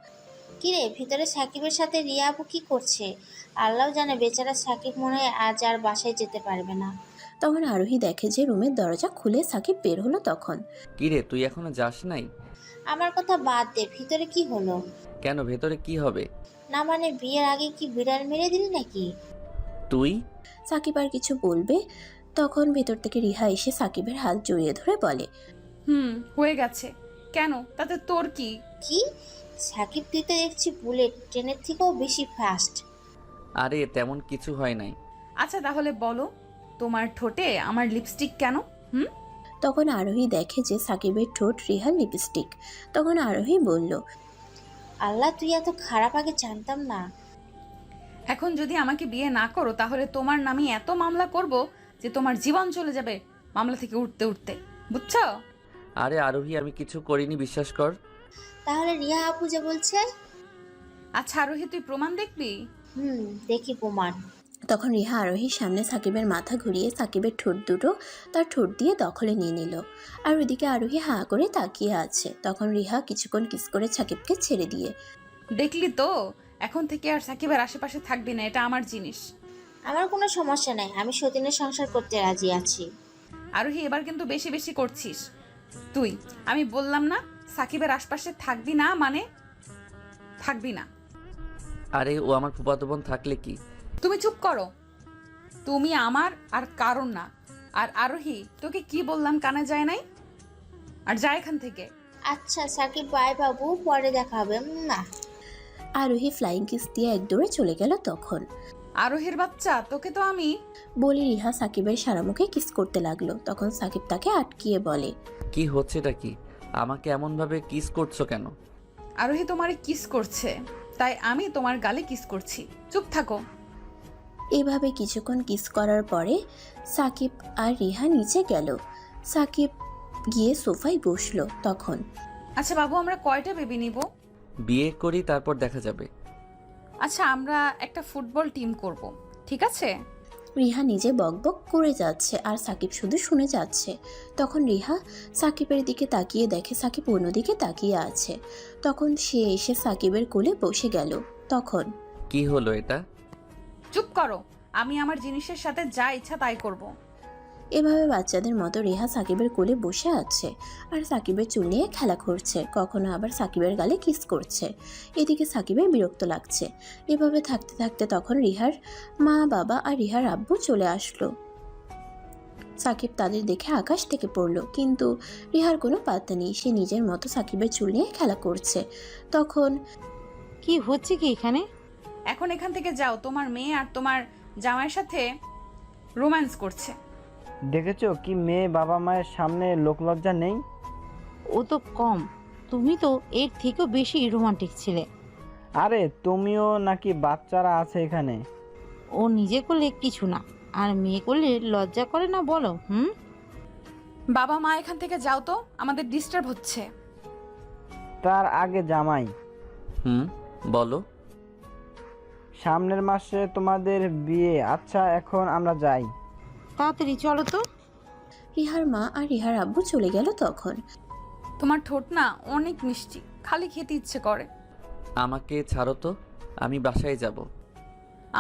কিরে ভিতরে সাকিবের সাথে রিয়া আপু কি করছে? আল্লাহ জানে, বেচারা সাকিব মনে হয় আজ আর বাসায় যেতে পারবে না। তখন আরোহী দেখে যে রুমের দরজা খুলে সাকিব বের হলো। তখন কিরে, তুই এখনো যাস নাই? আমার কথা বাদ দে, ভিতরে কি হলো? কেন, ভেতরে কি হবে? না মানে বিয়ের আগে কি বিড়াল মেরে দিলি নাকি? তুই? সাকিব আর কিছু বলবে, তখন ভেতর থেকে রিহা এসে সাকিবের হাত জড়িয়ে ধরে বলে, হয়ে গেছে। কেন, তাতে তোর কি? কি সাকিব, তুই তো দেখছি বুলেট ট্রেনের থেকেও বেশি ফাস্ট। আরে তেমন কিছু হয় নাই। আচ্ছা তাহলে বলো, তোমার ঠোঁটে আমার লিপস্টিক কেন? তখন আরোহী দেখে যে সাকিবের ঠোঁট রিহার লিপস্টিক। তখন আরোহী বলল, আল্লাহ, তুই এত খারাপ আগে জানতাম না। এখন যদি আমাকে বিয়ে না করো তাহলে তোমার নামে এত মামলা করব যে তোমার জীবন চলে যাবে মামলা থেকে উঠতে উঠতে, বুঝছো? আরে আরোহী, আমি কিছু করিনি, বিশ্বাস কর। তাহলে রিয়া আপু যে বলছে? আচ্ছা আরোহী, তুই প্রমাণ দেখবি? দেখি প্রমাণ। তখন রিহা আরোহীর সামনে সাকিবের মাথা ঘুরিয়ে সাকিবের ঠোঁট দুটো তার ঠোঁট দিয়ে দখলে নিয়ে নিল। আর ওইদিকে আরোহী হাঁ করে তাকিয়ে আছে। তখন রিহা কিছুক্ষণ কিস করে সাকিবকে ছেড়ে দিয়ে, দেখলি তো, এখন থেকে আর সাকিবের আশেপাশে থাকবি না, এটা আমার জিনিস। আমার কোনো সমস্যা নাই, আমি সতীনের সংসার করতে রাজি আছি। আরোহী, এবার কিন্তু বেশি বেশি করছিস তুই। আমি বললাম না সাকিবের আশপাশে থাকবি না, মানে থাকবি না। আরে ও আমার ফুফাতো বোন, থাকলে কি? তুমি চুপ করো, তুমি আমার আর কারণ না। আর আরোহী, তোকে কি বললাম কানে যায় নাই? আর যা এখান থেকে। আচ্ছা সাকিব, বাই বাবু, পরে দেখা হবে না। আরোহী ফ্লাইং কিস দিয়ে এক দৌড়ে চলে গেল। তখন আরোহীর বাচ্চা, তোকে তো আমি বলে রিহা সাকিবের সারা মুখে কিস করতে লাগলো। তখন সাকিব তাকে আটকিয়ে বলে, কি হচ্ছেটা কি? আমাকে এমন ভাবে কিস করছো কেন? আরোহী তোমারে কিস করছে, তাই আমি তোমার গালে কিস করছি, চুপ থাকো। এভাবে কিছুক্ষণ কিস করার পরে সাকিব আর রিহা নিচে গেল। সাকিব গিয়ে সোফায় বসলো। তখন, আচ্ছা বাবু, আমরা কয়টা বেবি নিব? বিয়ে করি, তারপর দেখা যাবে। আচ্ছা, আমরা একটা ফুটবল টিম করব, ঠিক আছে? রিহা নিজে বকবক করে যাচ্ছে আর সাকিব শুধু শুনে যাচ্ছে। তখন রিহা সাকিবের দিকে তাকিয়ে দেখে সাকিব অন্যদিকে তাকিয়ে আছে। তখন সে এসে সাকিবের কোলে বসে গেল। তখন, কি হলো এটা? চুপ করো, আমি আমার জিনিসের সাথে যা ইচ্ছা তাই করব। এভাবে বাচ্চাদের মতো রিহা সাকিবের কোলে বসে আছে আর সাকিবের চুল নিয়ে খেলা করছে, কখনো আবার সাকিবের গালে কিস করছে। এদিকে সাকিবের বিরক্ত লাগছে। এভাবে থাকতে থাকতে তখন রিহার মা, বাবা আর রিহার আব্বু চলে আসলো। সাকিব তাদের দেখে আকাশ থেকে পড়লো, কিন্তু রিহার কোনো পাত্তা নেই। সে নিজের মতো সাকিবের চুল নিয়ে খেলা করছে। তখন, কি হচ্ছে কি এখানে? এখন এখান থেকে যাও, তোমার মেয়ে আর তোমার জামাইয়ের সাথে রোম্যান্স করছে। দেখেছো কি মেয়ে বাবা মায়ের সামনে লোকলজ্জা নেই? ও তো কম, তুমি তো এর থেকেও বেশি রোমান্টিক ছিলে। আরে তুমিও নাকি? বাচ্চারা আছে এখানে। ও নিজে করলে কিছু না, আর মেয়ে করলে লজ্জা করে না বলো? বাবা মা এখান থেকে যাও তো, আমাদের ডিস্টার্ব হচ্ছে। তার আগে জামাই, বলো। সামনের মাসে তোমাদের বিয়ে। আচ্ছা এখন আমরা যাই। তাড়াতাড়ি চলো তো। রিহার মা আর রিহার আব্বু চলে গেল। তখন, তোমার ঠোঁট না অনেক মিষ্টি, খালি খেতে ইচ্ছে করে। আমাকে ছাড়ো তো, আমি বাসায় যাব।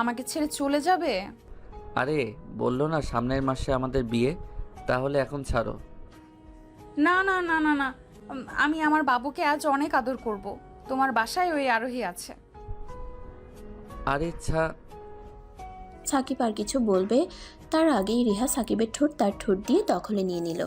আমাকে ছেড়ে চলে যাবে? আরে বললো না সামনের মাসে আমাদের বিয়ে, তাহলে এখন ছাড়ো। না না না না না, আমি আমার বাবুকে আজ অনেক আদর করব। তোমার বাসায় ওই আরোহী আছে। আরে সাকিব আর কিছু বলবে তার আগেই রিহা সাকিবের ঠোঁট তার ঠোঁট দিয়ে দখলে নিয়ে নিল।